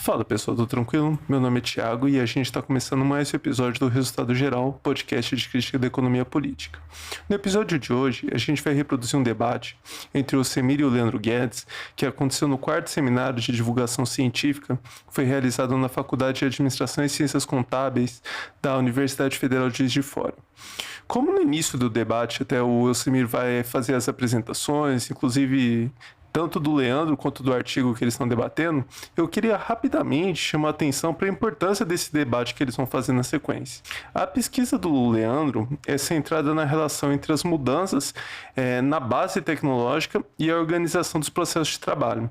Fala pessoal, tudo tranquilo? Meu nome é Thiago e a gente está começando mais um episódio do Resultado Geral, podcast de crítica da economia política. No episódio de hoje, a gente vai reproduzir um debate entre o Semir e o Leandro Guedes, que aconteceu no quarto seminário de divulgação científica, que foi realizado na Faculdade de Administração e Ciências Contábeis da Universidade Federal de Juiz de Fora. Como no início do debate, até o Elcimir vai fazer as apresentações, inclusive tanto do Leandro quanto do artigo que eles estão debatendo, eu queria rapidamente chamar a atenção para a importância desse debate que eles vão fazer na sequência. A pesquisa do Leandro é centrada na relação entre as mudanças na base tecnológica e a organização dos processos de trabalho,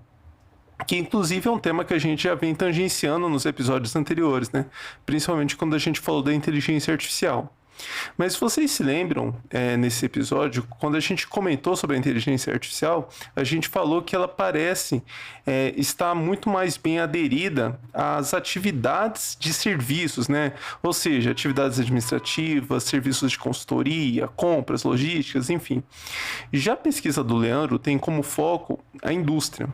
que inclusive é um tema que a gente já vem tangenciando nos episódios anteriores, né? Principalmente quando a gente falou da inteligência artificial. Mas se vocês se lembram, nesse episódio, quando a gente comentou sobre a inteligência artificial, a gente falou que ela parece estar muito mais bem aderida às atividades de serviços, né? Ou seja, atividades administrativas, serviços de consultoria, compras, logísticas, enfim. Já a pesquisa do Leandro tem como foco a indústria.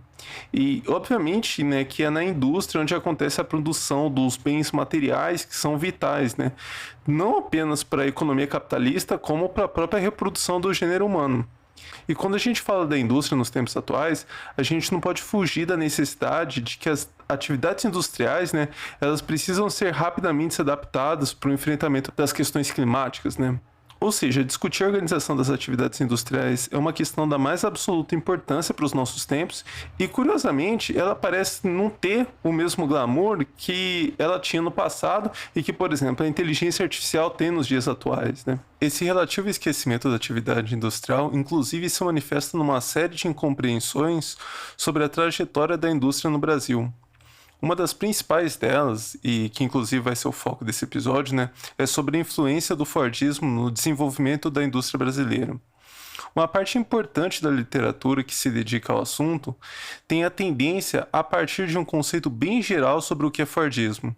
E, obviamente, né, que é na indústria onde acontece a produção dos bens materiais que são vitais, né? Não apenas para a economia capitalista, como para a própria reprodução do gênero humano. E quando a gente fala da indústria nos tempos atuais, a gente não pode fugir da necessidade de que as atividades industriais, né, elas precisam ser rapidamente adaptadas para o enfrentamento das questões climáticas, né? Ou seja, discutir a organização das atividades industriais é uma questão da mais absoluta importância para os nossos tempos e, curiosamente, ela parece não ter o mesmo glamour que ela tinha no passado e que, por exemplo, a inteligência artificial tem nos dias atuais, né? Esse relativo esquecimento da atividade industrial, inclusive, se manifesta numa série de incompreensões sobre a trajetória da indústria no Brasil. Uma das principais delas, e que inclusive vai ser o foco desse episódio, né, é sobre a influência do Fordismo no desenvolvimento da indústria brasileira. Uma parte importante da literatura que se dedica ao assunto tem a tendência a partir de um conceito bem geral sobre o que é Fordismo.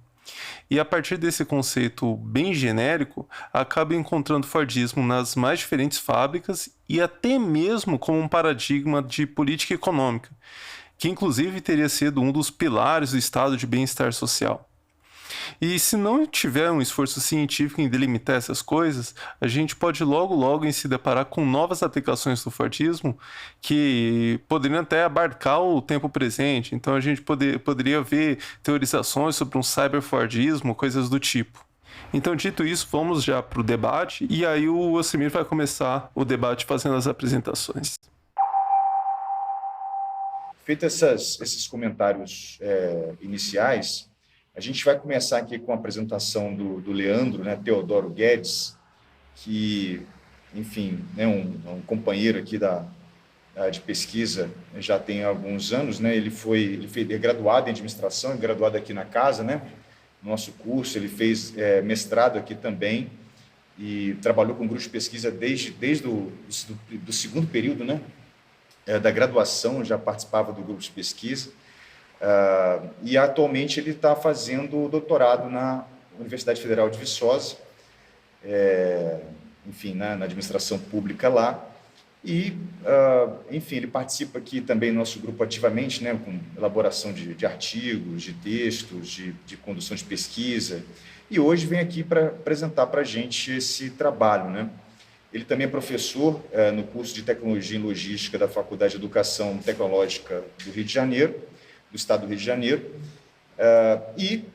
E a partir desse conceito bem genérico, acaba encontrando Fordismo nas mais diferentes fábricas e até mesmo como um paradigma de política econômica, que inclusive teria sido um dos pilares do estado de bem-estar social. E se não tiver um esforço científico em delimitar essas coisas, a gente pode logo em se deparar com novas aplicações do Fordismo que poderiam até abarcar o tempo presente. Então a gente poderia ver teorizações sobre um cyberfordismo, coisas do tipo. Então, dito isso, vamos já para o debate, e aí o Osimir vai começar o debate fazendo as apresentações. Feitos esses comentários iniciais, a gente vai começar aqui com a apresentação do Leandro, né, Teodoro Guedes, que, enfim, é um companheiro aqui de pesquisa já tem alguns anos, né? Ele é graduado em administração, é graduado aqui na casa, né? No nosso curso, ele fez mestrado aqui também e trabalhou com grupos de pesquisa desde do segundo período, né? Da graduação, já participava do grupo de pesquisa, e atualmente ele está fazendo doutorado na Universidade Federal de Viçosa, enfim, na administração pública lá, e, enfim, ele participa aqui também do nosso grupo ativamente, né, com elaboração de artigos, de textos, de condução de pesquisa, e hoje vem aqui para apresentar para a gente esse trabalho, né? Ele também é professor no curso de Tecnologia e Logística da Faculdade de Educação Tecnológica do Rio de Janeiro, do Estado do Rio de Janeiro. E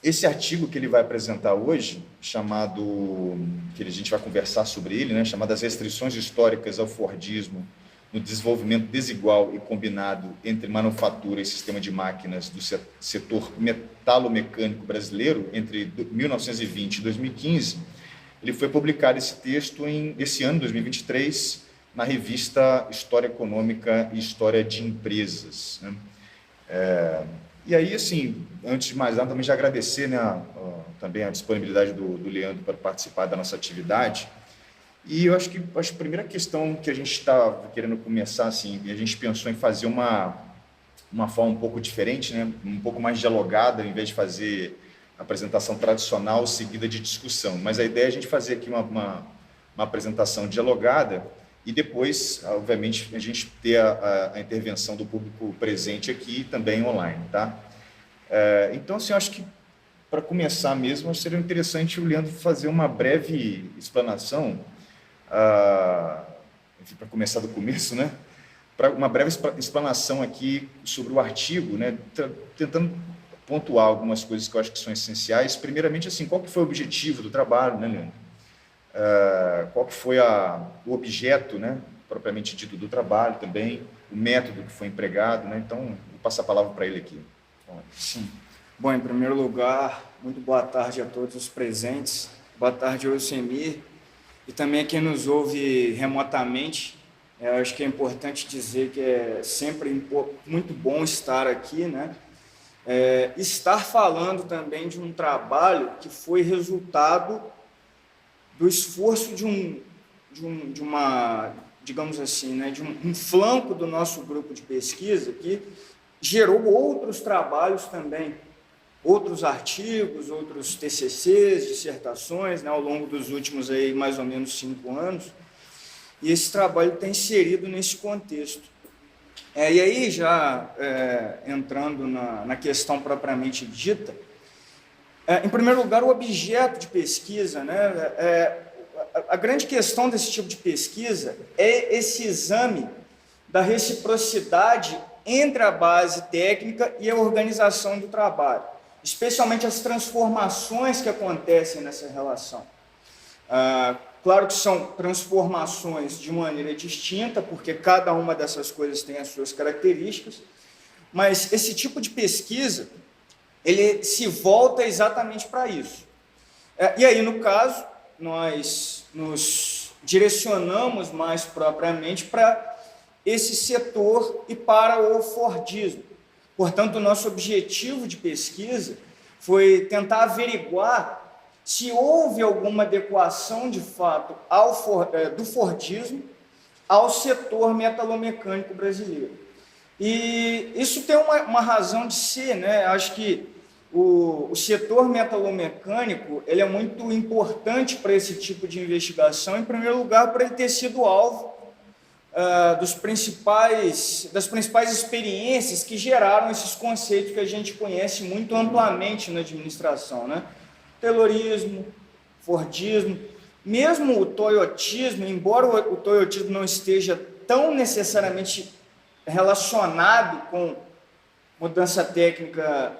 esse artigo que ele vai apresentar hoje, que a gente vai conversar sobre ele, né, chamado As Restrições Históricas ao Fordismo no Desenvolvimento Desigual e Combinado entre Manufatura e Sistema de Máquinas do Setor Metalomecânico Brasileiro entre 1920 e 2015, ele foi publicado esse texto esse ano, 2023, na revista História Econômica e História de Empresas, né? E aí, assim, antes de mais nada, também já agradecer, né, também a disponibilidade do Leandro para participar da nossa atividade. E eu acho que a primeira questão que a gente está querendo começar, assim, a gente pensou em fazer uma forma um pouco diferente, né, um pouco mais dialogada, ao invés de fazer apresentação tradicional seguida de discussão, mas a ideia é a gente fazer aqui uma apresentação dialogada e depois, obviamente, a gente ter a intervenção do público presente aqui e também online, tá? Então, assim, eu acho que, para começar mesmo, seria interessante o Leandro fazer uma breve explanação, enfim, para começar do começo, né? Para uma breve explanação aqui sobre o artigo, né? Tentando pontuar algumas coisas que eu acho que são essenciais. Primeiramente, assim, qual que foi o objetivo do trabalho, né, Leandro? Qual que foi o objeto, né, propriamente dito do trabalho também, o método que foi empregado, né? Então, vou passar a palavra para ele aqui. Sim. Bom, em primeiro lugar, muito boa tarde a todos os presentes. Boa tarde, Elcemir, e também a quem nos ouve remotamente. Eu acho que é importante dizer que é sempre muito bom estar aqui, né? Estar falando também de um trabalho que foi resultado do esforço de uma, digamos assim, né, de um flanco do nosso grupo de pesquisa que gerou outros trabalhos também, outros artigos, outros TCCs, dissertações, né, ao longo dos últimos aí, mais ou menos 5 anos, e esse trabalho está inserido nesse contexto. E aí, já entrando na questão propriamente dita, em primeiro lugar, o objeto de pesquisa, né, a grande questão desse tipo de pesquisa é esse exame da reciprocidade entre a base técnica e a organização do trabalho, especialmente as transformações que acontecem nessa relação. Claro que são transformações de maneira distinta, porque cada uma dessas coisas tem as suas características, mas esse tipo de pesquisa, ele se volta exatamente para isso. E aí, no caso, nós nos direcionamos mais propriamente para esse setor e para o Fordismo. Portanto, o nosso objetivo de pesquisa foi tentar averiguar se houve alguma adequação, de fato, do Fordismo ao setor metalomecânico brasileiro. E isso tem uma razão de ser, né? Acho que o setor metalomecânico ele é muito importante para esse tipo de investigação, em primeiro lugar, por ele ter sido alvo das principais experiências que geraram esses conceitos que a gente conhece muito amplamente na administração, né? Taylorismo, Fordismo, mesmo o toyotismo, embora o toyotismo não esteja tão necessariamente relacionado com mudança técnica,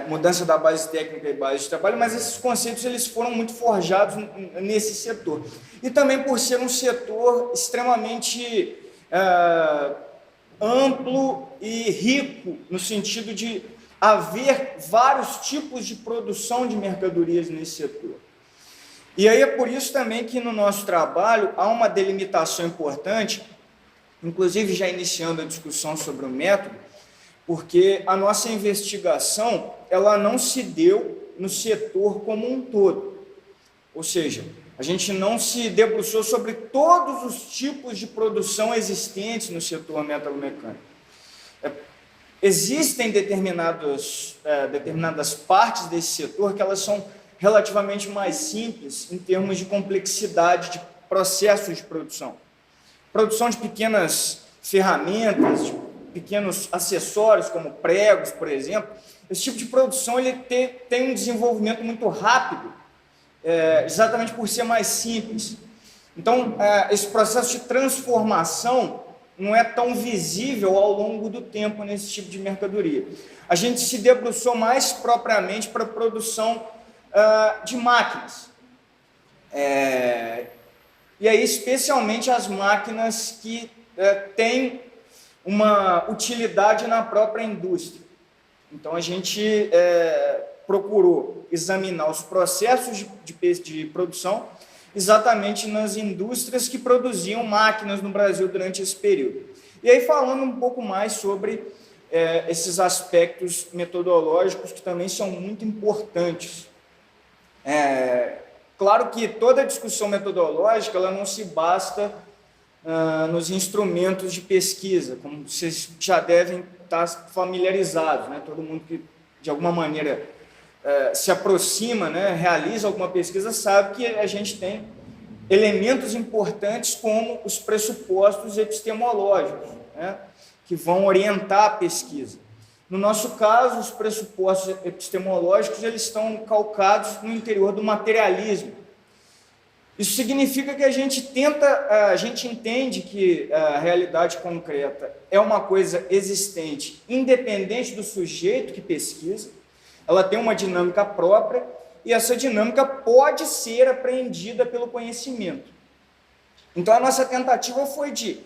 mudança da base técnica e base de trabalho, mas esses conceitos eles foram muito forjados nesse setor. E também por ser um setor extremamente amplo e rico, no sentido de haver vários tipos de produção de mercadorias nesse setor. E aí é por isso também que no nosso trabalho há uma delimitação importante, inclusive já iniciando a discussão sobre o método, porque a nossa investigação ela não se deu no setor como um todo. Ou seja, a gente não se debruçou sobre todos os tipos de produção existentes no setor metalomecânico. Existem determinadas partes desse setor que elas são relativamente mais simples em termos de complexidade de processos de produção. Produção de pequenas ferramentas, de pequenos acessórios, como pregos, por exemplo. Esse tipo de produção ele tem um desenvolvimento muito rápido, exatamente por ser mais simples. Então, esse processo de transformação não é tão visível ao longo do tempo nesse tipo de mercadoria. A gente se debruçou mais propriamente para a produção de máquinas. E aí, especialmente as máquinas que têm uma utilidade na própria indústria. Então, a gente procurou examinar os processos de produção exatamente nas indústrias que produziam máquinas no Brasil durante esse período. E aí, falando um pouco mais sobre esses aspectos metodológicos que também são muito importantes. Claro que toda discussão metodológica ela não se basta nos instrumentos de pesquisa, como vocês já devem estar familiarizados, né? Todo mundo que, de alguma maneira, se aproxima, né, realiza alguma pesquisa, sabe que a gente tem elementos importantes como os pressupostos epistemológicos, né, que vão orientar a pesquisa. No nosso caso, os pressupostos epistemológicos eles estão calcados no interior do materialismo. Isso significa que a gente entende que a realidade concreta é uma coisa existente, independente do sujeito que pesquisa, ela tem uma dinâmica própria e essa dinâmica pode ser apreendida pelo conhecimento. Então, a nossa tentativa foi de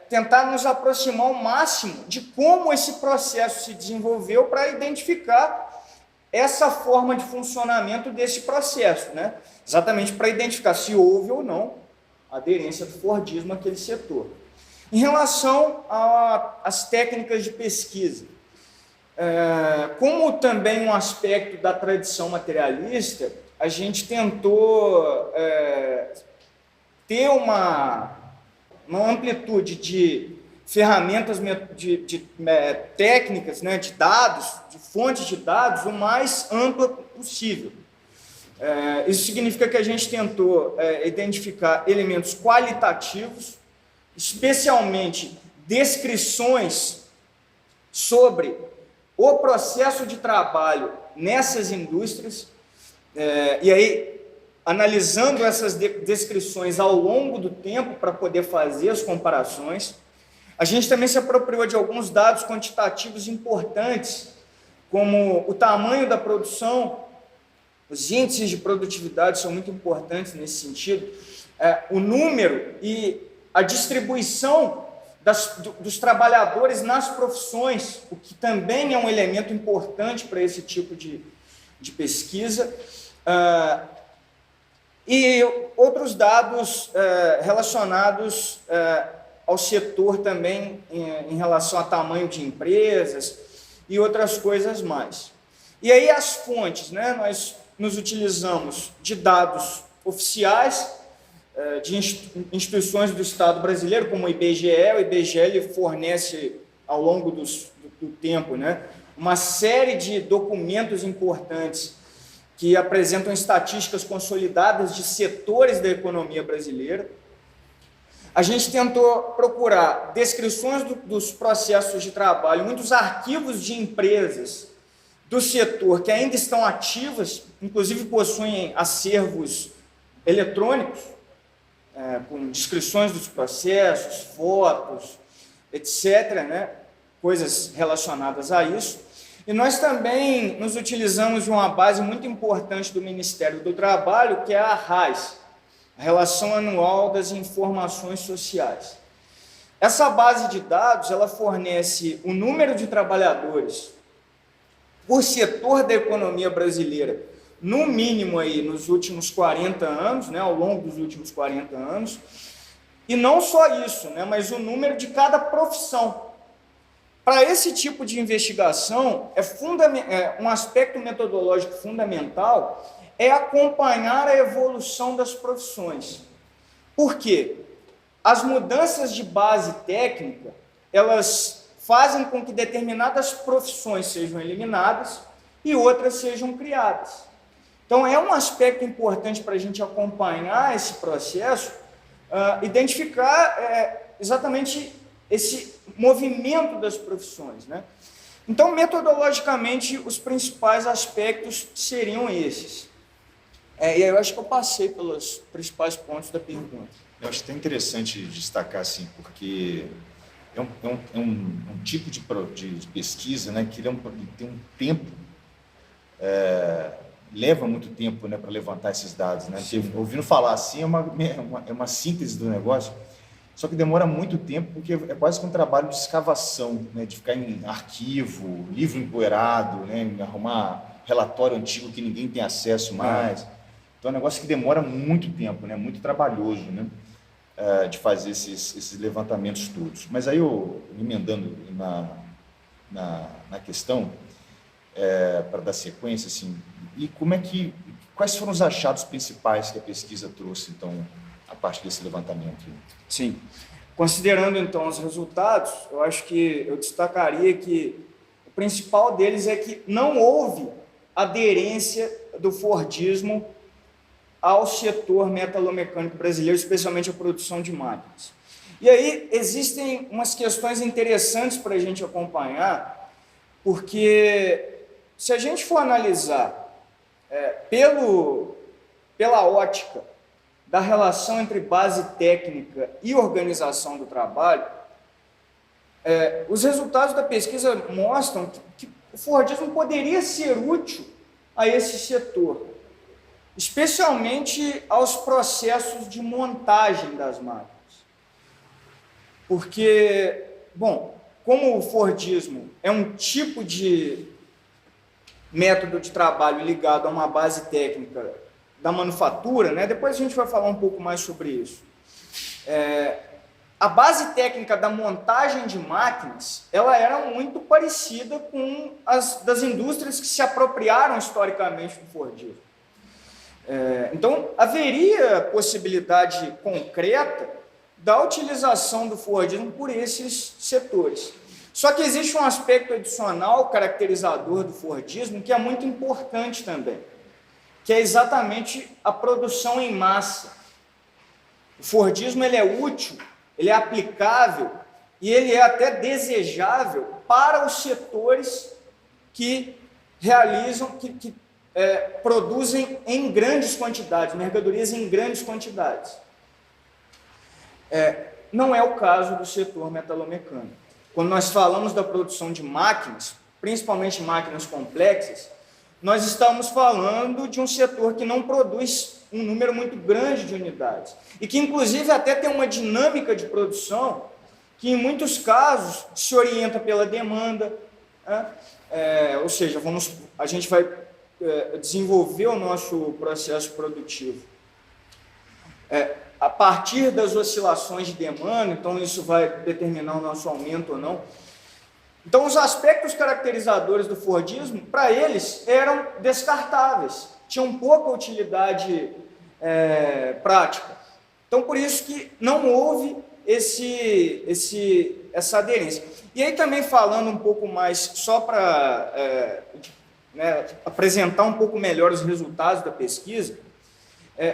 tentar nos aproximar ao máximo de como esse processo se desenvolveu para identificar essa forma de funcionamento desse processo, né? Exatamente para identificar se houve ou não aderência do Fordismo àquele setor. Em relação às técnicas de pesquisa, como também um aspecto da tradição materialista, a gente tentou ter uma amplitude de ferramentas, de técnicas, né, de dados, de fontes de dados, o mais ampla possível. Isso significa que a gente tentou identificar elementos qualitativos, especialmente descrições sobre o processo de trabalho nessas indústrias, e aí analisando essas descrições ao longo do tempo para poder fazer as comparações. A gente também se apropriou de alguns dados quantitativos importantes, como o tamanho da produção, os índices de produtividade são muito importantes nesse sentido, o número e a distribuição dos trabalhadores nas profissões, o que também é um elemento importante para esse tipo de pesquisa, e outros dados relacionados ao setor também em relação a tamanho de empresas e outras coisas mais. E aí as fontes, né? Nós nos utilizamos de dados oficiais de instituições do Estado brasileiro, como o IBGE. O IBGE ele fornece ao longo do tempo, né, uma série de documentos importantes que apresentam estatísticas consolidadas de setores da economia brasileira. A gente tentou procurar descrições dos processos de trabalho, muitos arquivos de empresas do setor que ainda estão ativas, inclusive possuem acervos eletrônicos, com descrições dos processos, fotos, etc., né? Coisas relacionadas a isso. E nós também nos utilizamos de uma base muito importante do Ministério do Trabalho, que é a RAIS, a Relação Anual das Informações Sociais. Essa base de dados, ela fornece o número de trabalhadores por setor da economia brasileira, no mínimo aí nos últimos 40 anos, né, ao longo dos últimos 40 anos, e não só isso, né, mas o número de cada profissão. Para esse tipo de investigação, um aspecto metodológico fundamental é acompanhar a evolução das profissões. Por quê? As mudanças de base técnica, elas fazem com que determinadas profissões sejam eliminadas e outras sejam criadas. Então, é um aspecto importante para a gente acompanhar esse processo, identificar exatamente esse movimento das profissões, né? Então, metodologicamente, os principais aspectos seriam esses. E aí eu acho que eu passei pelos principais pontos da pergunta. Eu acho até interessante destacar, assim, porque é um tipo de pesquisa, né, que tem um tempo, leva muito tempo, né, para levantar esses dados, né? Ouvindo falar assim, é uma síntese do negócio, só que demora muito tempo, porque é quase que um trabalho de escavação, né, de ficar em arquivo, livro empoeirado, né, arrumar relatório antigo que ninguém tem acesso mais. Então é um negócio que demora muito tempo, né, muito trabalhoso, né, de fazer esses levantamentos todos. Mas aí, emendando na questão, para dar sequência, assim, e quais foram os achados principais que a pesquisa trouxe, então, a partir desse levantamento? Sim. Considerando, então, os resultados, eu acho que eu destacaria que o principal deles é que não houve aderência do Fordismo ao setor metalomecânico brasileiro, especialmente a produção de máquinas. E aí existem umas questões interessantes para a gente acompanhar, porque se a gente for analisar pela ótica da relação entre base técnica e organização do trabalho, os resultados da pesquisa mostram que o Fordismo poderia ser útil a esse setor, especialmente aos processos de montagem das máquinas. Porque, bom, como o Fordismo é um tipo de método de trabalho ligado a uma base técnica da manufatura, né? Depois a gente vai falar um pouco mais sobre isso. A base técnica da montagem de máquinas, ela era muito parecida com as das indústrias que se apropriaram historicamente do Fordismo. Então, haveria possibilidade concreta da utilização do Fordismo por esses setores. Só que existe um aspecto adicional caracterizador do Fordismo que é muito importante também, que é exatamente a produção em massa. O Fordismo ele é útil, ele é aplicável e ele é até desejável para os setores que realizam, que produzem em grandes quantidades, mercadorias em grandes quantidades. Não é o caso do setor metalomecânico. Quando nós falamos da produção de máquinas, principalmente máquinas complexas, nós estamos falando de um setor que não produz um número muito grande de unidades e que, inclusive, até tem uma dinâmica de produção que, em muitos casos, se orienta pela demanda, né? Ou seja, a gente vai desenvolver o nosso processo produtivo a partir das oscilações de demanda, então isso vai determinar o nosso aumento ou não. Então, os aspectos caracterizadores do Fordismo, para eles, eram descartáveis, tinham pouca utilidade prática. Então, por isso que não houve essa aderência. E aí também falando um pouco mais, só para apresentar um pouco melhor os resultados da pesquisa,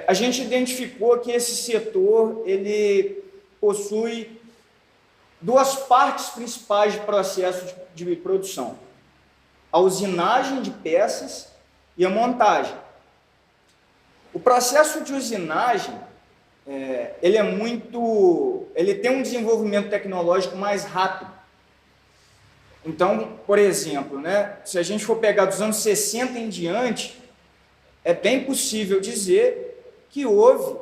a gente identificou que esse setor ele possui duas partes principais de processo de produção: a usinagem de peças e a montagem. O processo de usinagem ele tem um desenvolvimento tecnológico mais rápido. Então, por exemplo, se a gente for pegar dos anos 60 em diante, é bem possível dizer que houve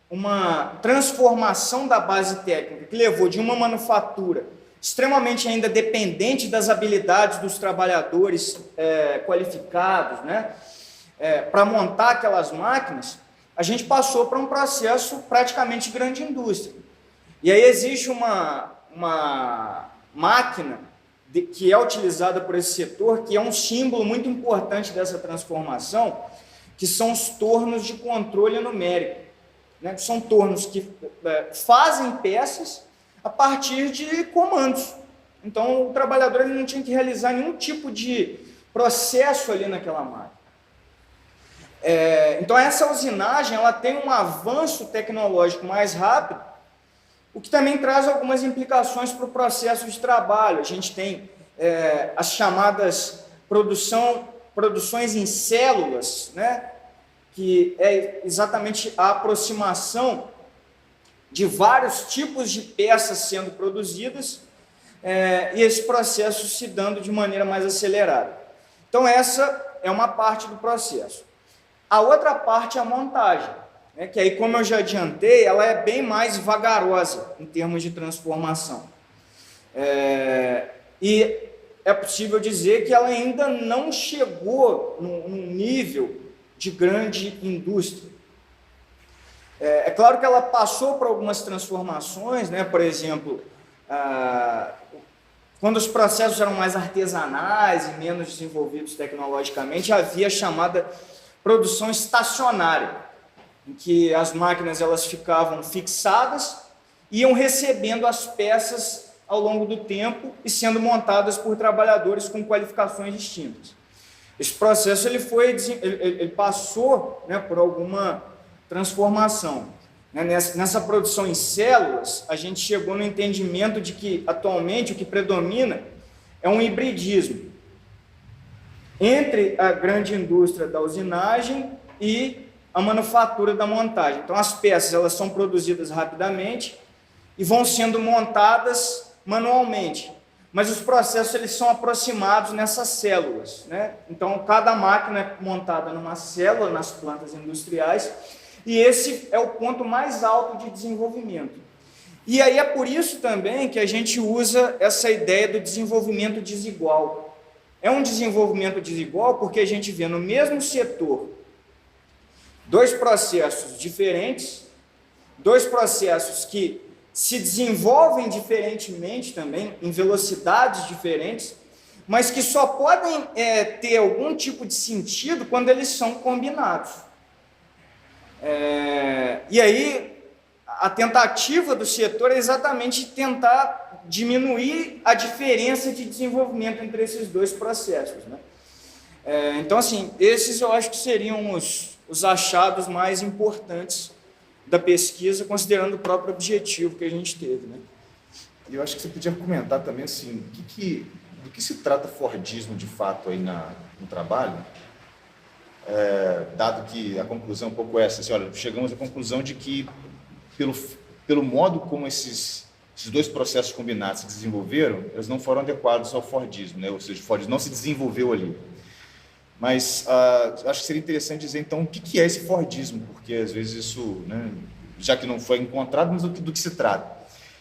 uma transformação da base técnica que levou de uma manufatura extremamente ainda dependente das habilidades dos trabalhadores qualificados, para montar aquelas máquinas. A gente passou para um processo praticamente de grande indústria. E aí existe uma máquina que é utilizada por esse setor, que é um símbolo muito importante dessa transformação, que são os tornos de controle numérico. São tornos que fazem peças a partir de comandos. Então, o trabalhador ele não tinha que realizar nenhum tipo de processo ali naquela máquina. Então, essa usinagem ela tem um avanço tecnológico mais rápido, o que também traz algumas implicações para o processo de trabalho. A gente tem as chamadas produções em células, que é exatamente a aproximação de vários tipos de peças sendo produzidas e esse processo se dando de maneira mais acelerada. Então, essa é uma parte do processo. A outra parte é a montagem, que aí, como eu já adiantei, ela é bem mais vagarosa em termos de transformação. E é possível dizer que ela ainda não chegou num nível de grande indústria. É claro que ela passou por algumas transformações, por exemplo, quando os processos eram mais artesanais e menos desenvolvidos tecnologicamente, havia a chamada produção estacionária, em que as máquinas elas ficavam fixadas, iam recebendo as peças ao longo do tempo e sendo montadas por trabalhadores com qualificações distintas. Esse processo ele passou por alguma transformação. Nessa produção em células, a gente chegou no entendimento de que, atualmente, o que predomina é um hibridismo. entre a grande indústria da usinagem e a manufatura da montagem. Então, as peças elas são produzidas rapidamente e vão sendo montadas manualmente, mas os processos eles são aproximados nessas células, né? Então, cada máquina é montada numa célula nas plantas industriais e esse é o ponto mais alto de desenvolvimento. E aí é por isso também que a gente usa essa ideia do desenvolvimento desigual. É um desenvolvimento desigual porque a gente vê no mesmo setor dois processos diferentes, dois processos que se desenvolvem diferentemente também, em velocidades diferentes, mas que só podem ter algum tipo de sentido quando eles são combinados. E aí, a tentativa do setor é exatamente tentar diminuir a diferença de desenvolvimento entre esses dois processos, né? Então, assim, esses eu acho que seriam os achados mais importantes da pesquisa, considerando o próprio objetivo que a gente teve, né? E eu acho que você podia comentar também, assim, do que se trata Fordismo de fato aí no trabalho, dado que a conclusão é um pouco essa, assim, olha, chegamos à conclusão de que pelo modo como esses dois processos combinados se desenvolveram, eles não foram adequados ao Fordismo, né? Ou seja, o Fordismo não se desenvolveu ali. Mas acho que seria interessante dizer, então, o que é esse Fordismo, porque às vezes isso, né, já que não foi encontrado, mas do que se trata.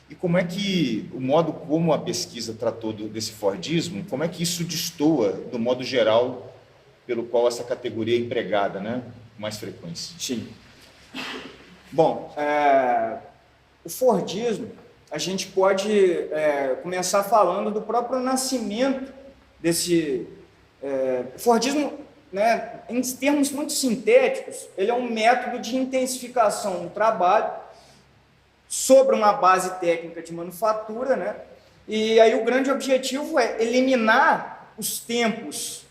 E como é que o modo como a pesquisa tratou desse Fordismo, como é que isso destoa do modo geral pelo qual essa categoria é empregada, né, com mais frequência? Sim. Bom, o Fordismo, a gente pode começar falando do próprio nascimento desse... O Fordismo, né, em termos muito sintéticos, ele é um método de intensificação do trabalho sobre uma base técnica de manufatura, né? E aí o grande objetivo é eliminar os tempos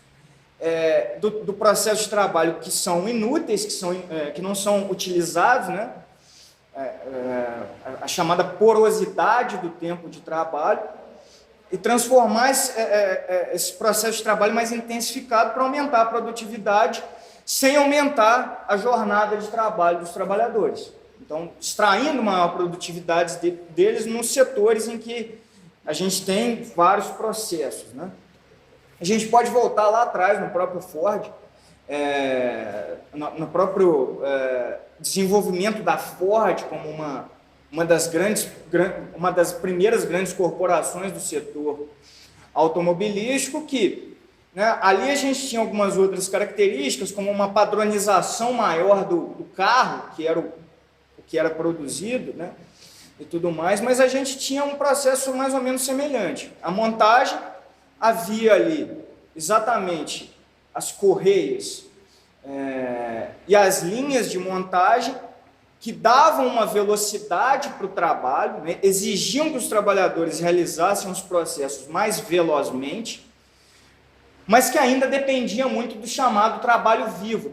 do processo de trabalho que são inúteis, que não são utilizados, né? A chamada porosidade do tempo de trabalho, e transformar esse processo de trabalho mais intensificado para aumentar a produtividade sem aumentar a jornada de trabalho dos trabalhadores. Então, extraindo maior produtividade deles nos setores em que a gente tem vários processos, né? A gente pode voltar lá atrás, no próprio Ford, no próprio desenvolvimento da Ford como uma das primeiras grandes corporações do setor automobilístico, que, né, ali a gente tinha algumas outras características, como uma padronização maior do carro, que era produzido, né, e tudo mais, mas a gente tinha um processo mais ou menos semelhante. A montagem, havia ali exatamente as correias e as linhas de montagem, que davam uma velocidade para o trabalho, né, exigiam que os trabalhadores realizassem os processos mais velozmente, mas que ainda dependia muito do chamado trabalho vivo,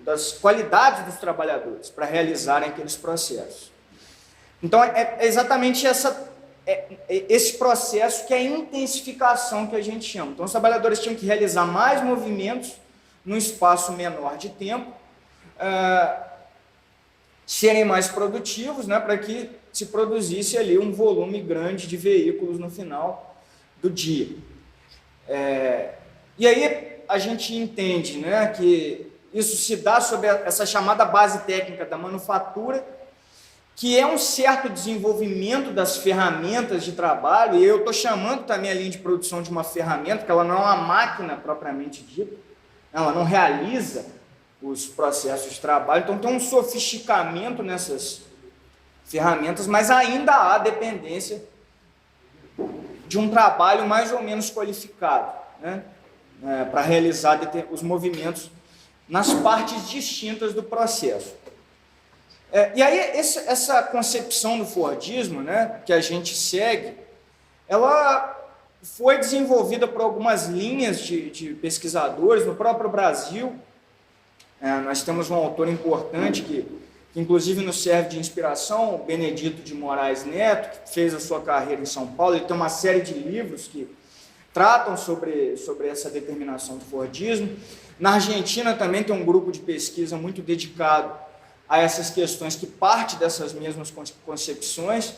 das qualidades dos trabalhadores para realizarem aqueles processos. Então, é exatamente esse processo que é a intensificação que a gente chama. Então, os trabalhadores tinham que realizar mais movimentos num espaço menor de tempo, serem mais produtivos, né, para que se produzisse ali um volume grande de veículos no final do dia. E aí a gente entende, né, que isso se dá sobre essa chamada base técnica da manufatura, que é um certo desenvolvimento das ferramentas de trabalho, e eu estou chamando também a linha de produção de uma ferramenta, que ela não é uma máquina propriamente dita, ela não realiza os processos de trabalho, então tem um sofisticamento nessas ferramentas, mas ainda há dependência de um trabalho mais ou menos qualificado, né, para realizar os movimentos nas partes distintas do processo. E aí essa concepção do Fordismo, né, que a gente segue, ela foi desenvolvida por algumas linhas de pesquisadores no próprio Brasil. Nós temos um autor importante que inclusive nos serve de inspiração, o Benedito de Moraes Neto, que fez a sua carreira em São Paulo. Ele tem uma série de livros que tratam sobre essa determinação do Fordismo. Na Argentina também tem um grupo de pesquisa muito dedicado a essas questões, que parte dessas mesmas concepções.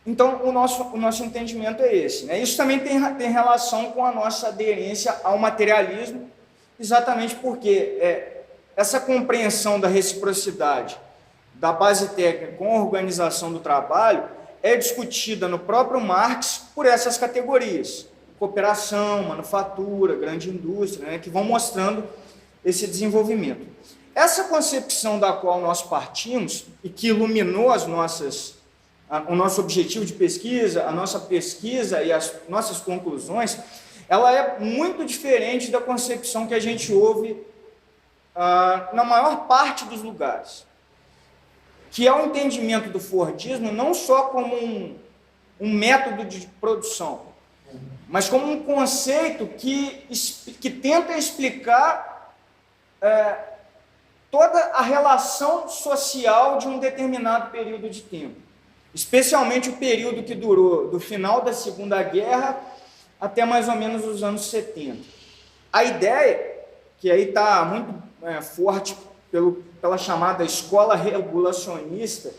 Então, o nosso entendimento é esse, né? Isso também tem relação com a nossa aderência ao materialismo, exatamente porque essa compreensão da reciprocidade da base técnica com a organização do trabalho é discutida no próprio Marx por essas categorias: cooperação, manufatura, grande indústria, né, que vão mostrando esse desenvolvimento. Essa concepção da qual nós partimos e que iluminou o nosso objetivo de pesquisa, a nossa pesquisa e as nossas conclusões, ela é muito diferente da concepção que a gente ouve na maior parte dos lugares, que é o entendimento do Fordismo não só como um método de produção, mas como um conceito que tenta explicar toda a relação social de um determinado período de tempo, especialmente o período que durou do final da Segunda Guerra até mais ou menos os anos 70. A ideia, que aí está muito forte pela chamada escola regulacionista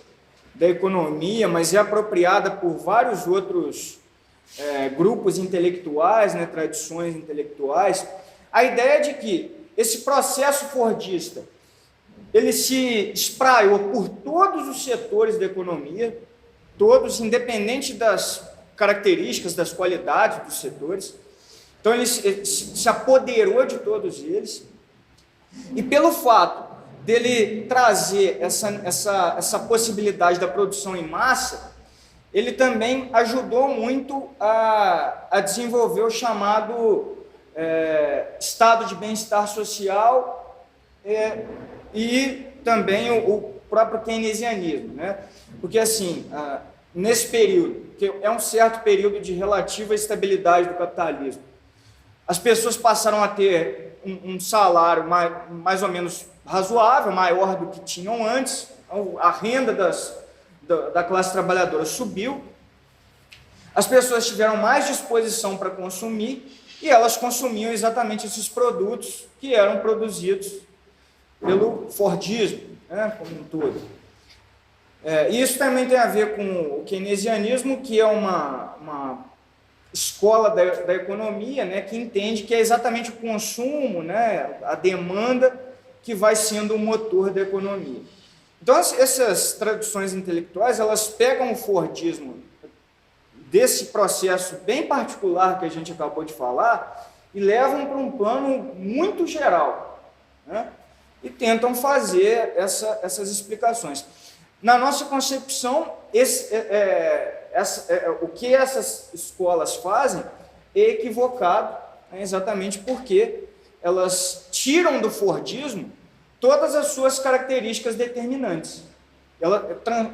da economia, mas é apropriada por vários outros grupos intelectuais, né, tradições intelectuais, a ideia de que esse processo fordista ele se espraiou por todos os setores da economia, todos, independente das características, das qualidades dos setores. Então, ele se apoderou de todos eles, e pelo fato dele trazer essa possibilidade da produção em massa, ele também ajudou muito a desenvolver o chamado estado de bem-estar social e também o próprio keynesianismo, né? Porque, assim, nesse período, que é um certo período de relativa estabilidade do capitalismo, as pessoas passaram a ter um salário mais ou menos razoável, maior do que tinham antes, a renda da classe trabalhadora subiu, as pessoas tiveram mais disposição para consumir e elas consumiam exatamente esses produtos que eram produzidos pelo Fordismo, né, como um todo. Isso também tem a ver com o keynesianismo, que é uma escola da economia, né, que entende que é exatamente o consumo, né, a demanda, que vai sendo o motor da economia. Então, essas tradições intelectuais, elas pegam o Fordismo desse processo bem particular que a gente acabou de falar e levam para um plano muito geral, né, e tentam fazer essas explicações. Na nossa concepção, o que essas escolas fazem é equivocado, né, exatamente porque elas tiram do Fordismo todas as suas características determinantes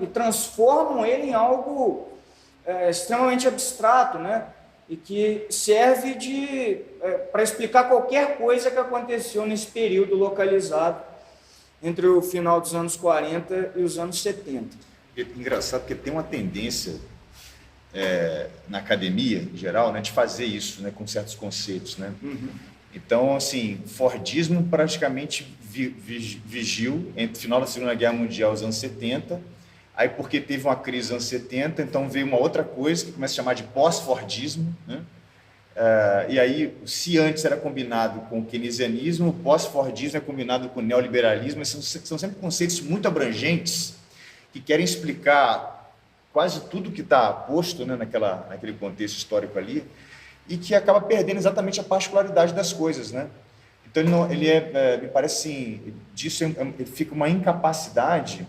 e transformam ele em algo extremamente abstrato, né, e que serve para explicar qualquer coisa que aconteceu nesse período localizado entre o final dos anos 40 e os anos 70. É engraçado porque tem uma tendência na academia, em geral, né, de fazer isso, né, com certos conceitos, né? Uhum. Então, assim, Fordismo praticamente vigiu entre o final da Segunda Guerra Mundial e os anos 70, aí porque teve uma crise nos anos 70, então veio uma outra coisa que começa a chamar de pós-Fordismo, né? E aí, se antes era combinado com o keynesianismo, o pós-Fordismo é combinado com o neoliberalismo, são sempre conceitos muito abrangentes que querem explicar quase tudo que está posto, né, naquele contexto histórico ali, e que acaba perdendo exatamente a particularidade das coisas, né? Então, me parece assim, fica uma incapacidade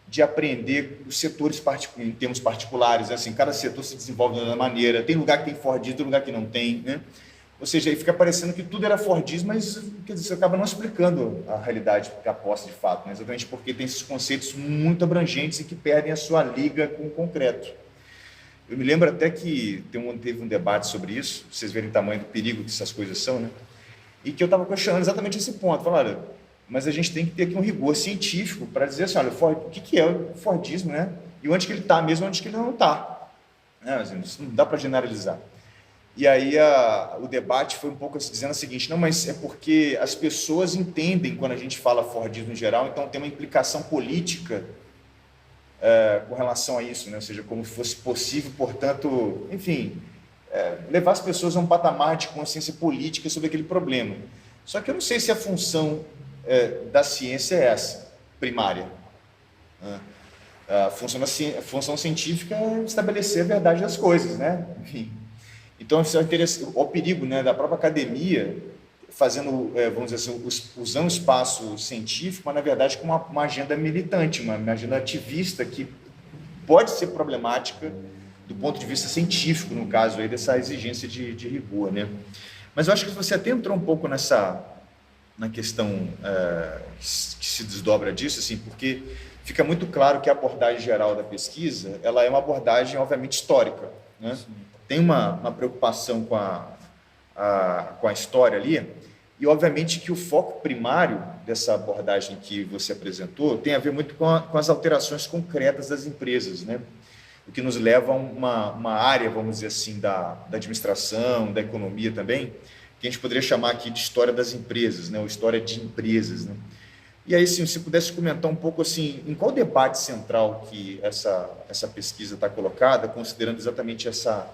de aprender os setores em termos particulares, né? Assim, cada setor se desenvolve de uma maneira, tem lugar que tem Fordismo, tem lugar que não tem, né? Ou seja, aí fica parecendo que tudo era Fordismo, mas quer dizer, você acaba não explicando a realidade que aposta de fato, né? Exatamente porque tem esses conceitos muito abrangentes e que perdem a sua liga com o concreto. Eu me lembro até que teve um debate sobre isso, vocês verem o tamanho do perigo que essas coisas são, né? E que eu estava questionando exatamente esse ponto, falando, mas a gente tem que ter aqui um rigor científico para dizer assim, olha, o que é o Fordismo, né? E onde que ele está mesmo, onde que ele não está. né? Isso não dá para generalizar. E aí o debate foi um pouco dizendo o seguinte, não, mas é porque as pessoas entendem quando a gente fala Fordismo em geral, então tem uma implicação política com relação a isso, né? Ou seja, como se fosse possível, portanto, enfim, levar as pessoas a um patamar de consciência política sobre aquele problema. Só que eu não sei se a função da ciência é essa, primária. Né? A função científica é estabelecer a verdade das coisas, né? Enfim. Então, o perigo, né, da própria academia fazendo, vamos dizer assim, usando o espaço científico, mas na verdade com uma agenda militante, uma agenda ativista que pode ser problemática do ponto de vista científico, no caso aí dessa exigência de rigor, né? Mas eu acho que você até entrou um pouco na questão que se desdobra disso, assim, porque fica muito claro que a abordagem geral da pesquisa, ela é uma abordagem, obviamente, histórica, né? Tem uma preocupação com a história ali, e obviamente que o foco primário dessa abordagem que você apresentou tem a ver muito com as alterações concretas das empresas, né? O que nos leva a uma área, vamos dizer assim, da administração, da economia também, que a gente poderia chamar aqui de história das empresas, né? Ou história de empresas, né? E aí, se você pudesse comentar um pouco assim, em qual debate central que essa pesquisa está colocada, considerando exatamente essa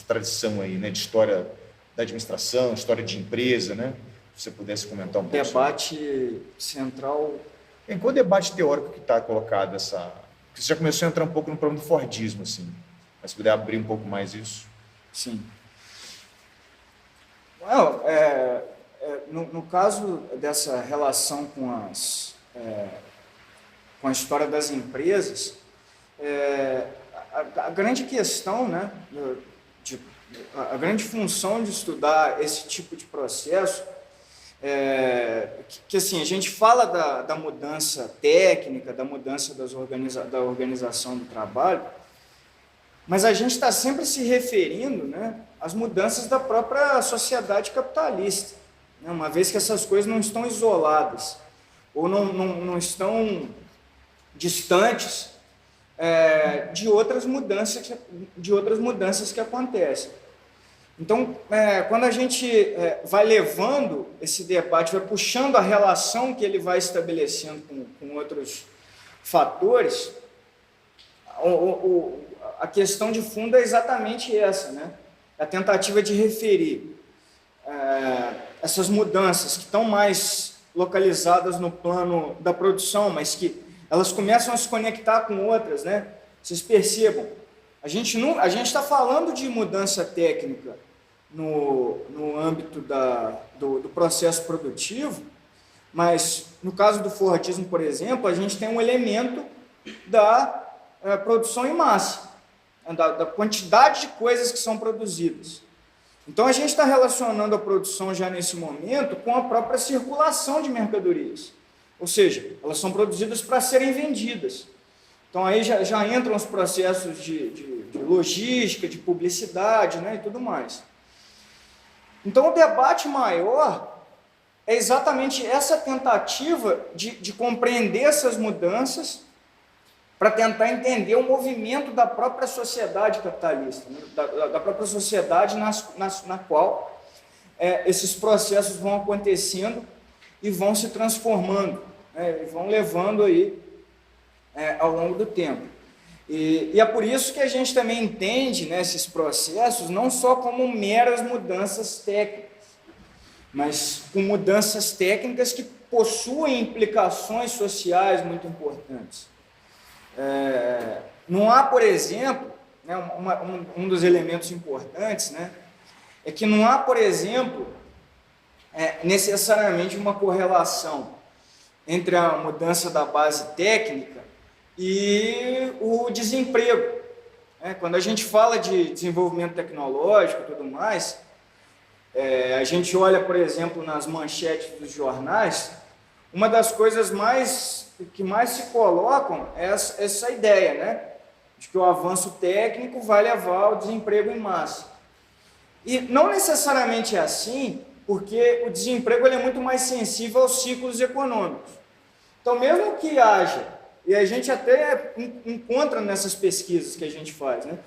tradição aí, né, de história da administração, história de empresa, né? Se você pudesse comentar um pouco. Debate central. Em qual debate teórico que está colocado essa? Porque você já começou a entrar um pouco no problema do Fordismo, assim. Mas se puder abrir um pouco mais isso. Sim. Well, no caso dessa relação com a história das empresas, a grande questão, né, a grande função de estudar esse tipo de processo que assim, a gente fala da mudança técnica, da mudança da organização do trabalho, mas a gente está sempre se referindo, né, às mudanças da própria sociedade capitalista, né, uma vez que essas coisas não estão isoladas ou não estão distantes de outras mudanças que acontecem. Então, quando a gente vai levando esse debate, vai puxando a relação que ele vai estabelecendo com outros fatores, a questão de fundo é exatamente essa, né? A tentativa de referir essas mudanças que estão mais localizadas no plano da produção, mas que elas começam a se conectar com outras, né? Vocês percebam, a gente está falando de mudança técnica no âmbito do processo produtivo, mas no caso do Fordismo, por exemplo, a gente tem um elemento da produção em massa, da quantidade de coisas que são produzidas. Então a gente está relacionando a produção já nesse momento com a própria circulação de mercadorias, ou seja, elas são produzidas para serem vendidas. Então aí já entram os processos de logística, de publicidade, né, e tudo mais. Então o debate maior é exatamente essa tentativa de compreender essas mudanças para tentar entender o movimento da própria sociedade capitalista, né? da própria sociedade na qual esses processos vão acontecendo e vão se transformando, né? E vão levando aí ao longo do tempo. E é por isso que a gente também entende, né, esses processos não só como meras mudanças técnicas, mas com mudanças técnicas que possuem implicações sociais muito importantes. Não há, por exemplo, né, um dos elementos importantes, né, é que não há, por exemplo, necessariamente uma correlação entre a mudança da base técnica e o desemprego. Quando a gente fala de desenvolvimento tecnológico e tudo mais, a gente olha, por exemplo, nas manchetes dos jornais, uma das coisas que mais se colocam é essa ideia, né, de que o avanço técnico vai levar ao desemprego em massa. E não necessariamente é assim, porque o desemprego ele é muito mais sensível aos ciclos econômicos. Então, mesmo que haja, e a gente até encontra nessas pesquisas que a gente faz, né,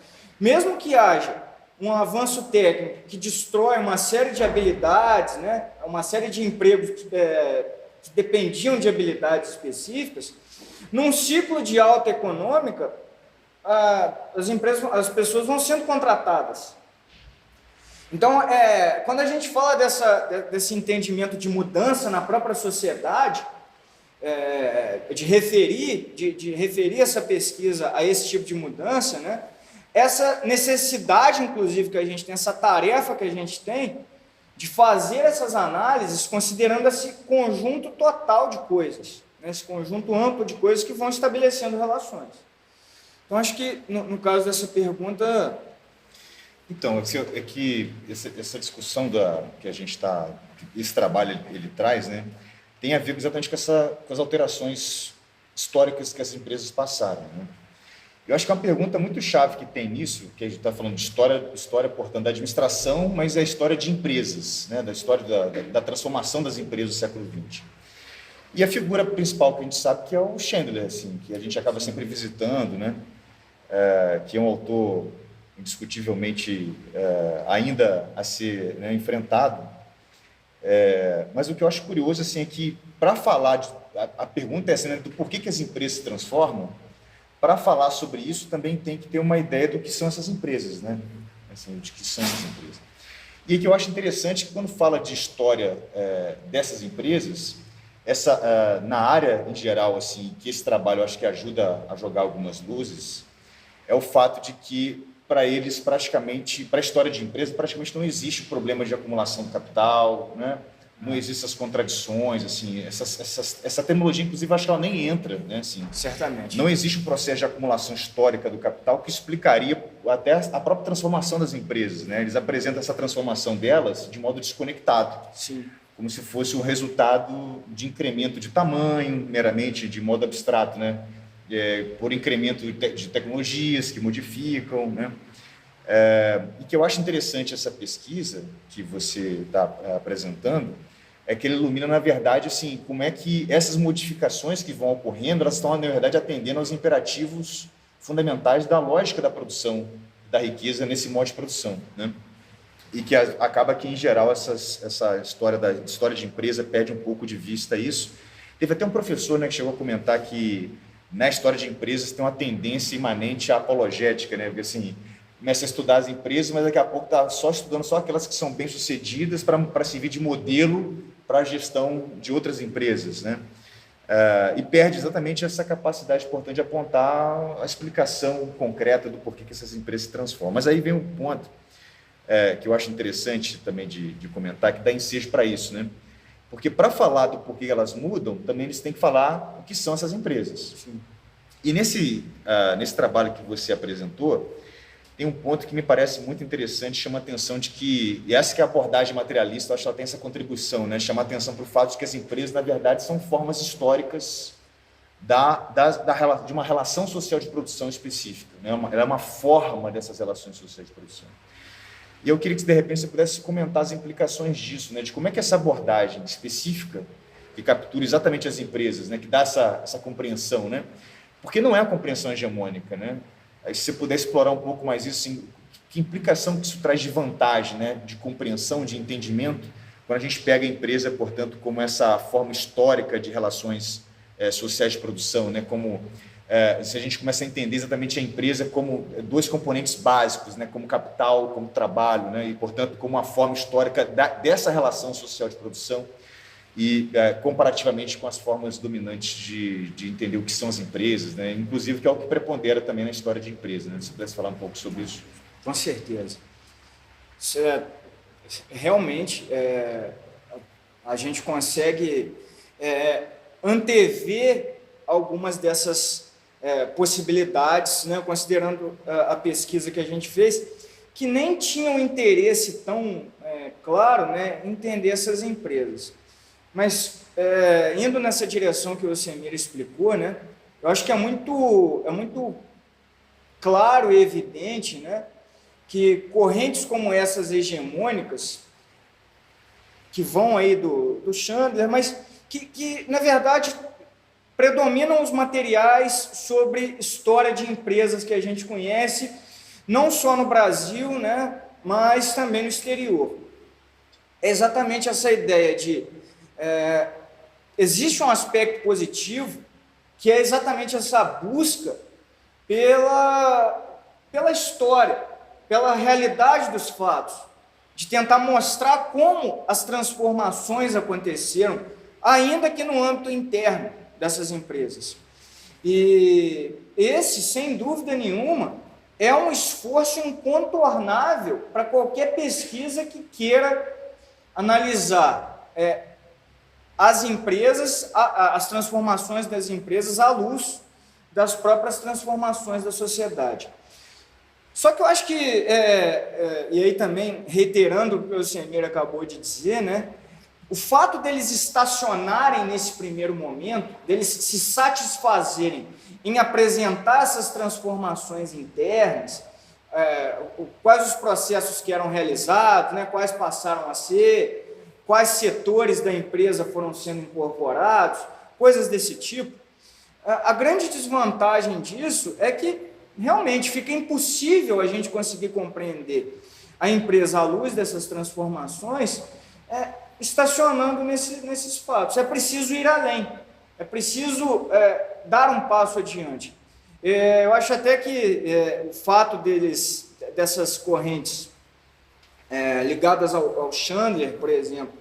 Mesmo que haja um avanço técnico que destrói uma série de habilidades, né, uma série de empregos que dependiam de habilidades específicas, num ciclo de alta econômica, as pessoas vão sendo contratadas. Então, quando a gente fala desse entendimento de mudança na própria sociedade, de referir essa pesquisa a esse tipo de mudança, né, essa necessidade, inclusive, que a gente tem, essa tarefa que a gente tem, de fazer essas análises considerando esse conjunto total de coisas, né, esse conjunto amplo de coisas que vão estabelecendo relações. Então, acho que, no caso dessa pergunta... Então, é que essa discussão que a gente está, esse trabalho ele traz, né, tem a ver exatamente com as alterações históricas que as empresas passaram, né? Eu acho que é uma pergunta muito chave que tem nisso, que a gente está falando de história, portanto, da administração, mas é a história de empresas, né, da história da transformação das empresas do século XX. E a figura principal que a gente sabe que é o Chandler, assim, que a gente acaba sempre visitando, né, que é um autor indiscutivelmente ainda a ser, né, enfrentado. Mas o que eu acho curioso assim, é que, para falar, a pergunta é assim, né, do porquê que as empresas se transformam. Para falar sobre isso, também tem que ter uma ideia do que são essas empresas, né? Assim, de que são essas empresas. E que eu acho interessante que, quando fala de história dessas empresas, na área em geral, assim, que esse trabalho eu acho que ajuda a jogar algumas luzes, é o fato de que, para eles, praticamente, para a história de empresa, praticamente não existe o problema de acumulação do capital, né? Não existem essas contradições, assim, essa terminologia, inclusive, acho que ela nem entra, né? Assim, certamente. não existe um processo de acumulação histórica do capital que explicaria até a própria transformação das empresas, né? Eles apresentam essa transformação delas de modo desconectado. Sim. Como se fosse um resultado de incremento de tamanho, meramente, de modo abstrato, né? Por incremento de tecnologias que modificam, né? E que eu acho interessante essa pesquisa que você está apresentando, é que ele ilumina, na verdade, assim, como é que essas modificações que vão ocorrendo, elas estão, na verdade, atendendo aos imperativos fundamentais da lógica da produção da riqueza nesse modo de produção, né? E que acaba que, em geral, essa história de empresa perde um pouco de vista isso. Teve até um professor, né, que chegou a comentar que, na história de empresas, tem uma tendência imanente à apologética, né? Porque, assim, começa a estudar as empresas, mas daqui a pouco está estudando só aquelas que são bem-sucedidas para servir de modelo para a gestão de outras empresas, né? E perde exatamente essa capacidade, portanto, de apontar a explicação concreta do porquê que essas empresas se transformam. Mas aí vem um ponto que eu acho interessante também de comentar, que dá ensejo para isso, né? Porque, para falar do porquê elas mudam, também eles têm que falar o que são essas empresas. Sim. E nesse trabalho que você apresentou, tem um ponto que me parece muito interessante, chama a atenção de que, e essa que é a abordagem materialista, eu acho que ela tem essa contribuição, né? Chama a atenção para o fato de que as empresas, na verdade, são formas históricas de uma relação social de produção específica, né? Ela é uma forma dessas relações sociais de produção. E eu queria que, de repente, você pudesse comentar as implicações disso, né? De como é que essa abordagem específica, que captura exatamente as empresas, né? Que dá essa compreensão, né? Porque não é a compreensão hegemônica, né? Aí, se você puder explorar um pouco mais isso, assim, que implicação que isso traz de vantagem, né, de compreensão, de entendimento, quando a gente pega a empresa, portanto, como essa forma histórica de relações sociais de produção, né, como se a gente começa a entender exatamente a empresa como dois componentes básicos, né, como capital, como trabalho, né, e, portanto, como uma forma histórica dessa relação social de produção, e comparativamente com as formas dominantes de entender o que são as empresas, né? Inclusive que é o que prepondera também na história de empresa, né? Se você pudesse falar um pouco sobre isso. Com certeza. Realmente, a gente consegue antever algumas dessas possibilidades, né? Considerando a pesquisa que a gente fez, que nem tinham interesse tão claro, né, em entender essas empresas. Mas, indo nessa direção que o Semir explicou, né, eu acho que é muito claro e evidente, né, que correntes como essas hegemônicas, que vão aí do Chandler, mas que, na verdade, predominam os materiais sobre história de empresas que a gente conhece, não só no Brasil, né, mas também no exterior. É exatamente essa ideia de existe um aspecto positivo, que é exatamente essa busca pela história, pela realidade dos fatos, de tentar mostrar como as transformações aconteceram, ainda que no âmbito interno dessas empresas. E esse, sem dúvida nenhuma, é um esforço incontornável para qualquer pesquisa que queira analisar as empresas, as transformações das empresas à luz das próprias transformações da sociedade. Só que eu acho que, e aí também reiterando o que o Semir acabou de dizer, né, o fato deles estacionarem nesse primeiro momento, deles se satisfazerem em apresentar essas transformações internas, quais os processos que eram realizados, né, quais passaram a ser, quais setores da empresa foram sendo incorporados, coisas desse tipo. A grande desvantagem disso é que realmente fica impossível a gente conseguir compreender a empresa à luz dessas transformações, estacionando nesses fatos. É preciso ir além, é preciso dar um passo adiante. Eu acho até que o fato dessas correntes ligadas ao Chandler, por exemplo,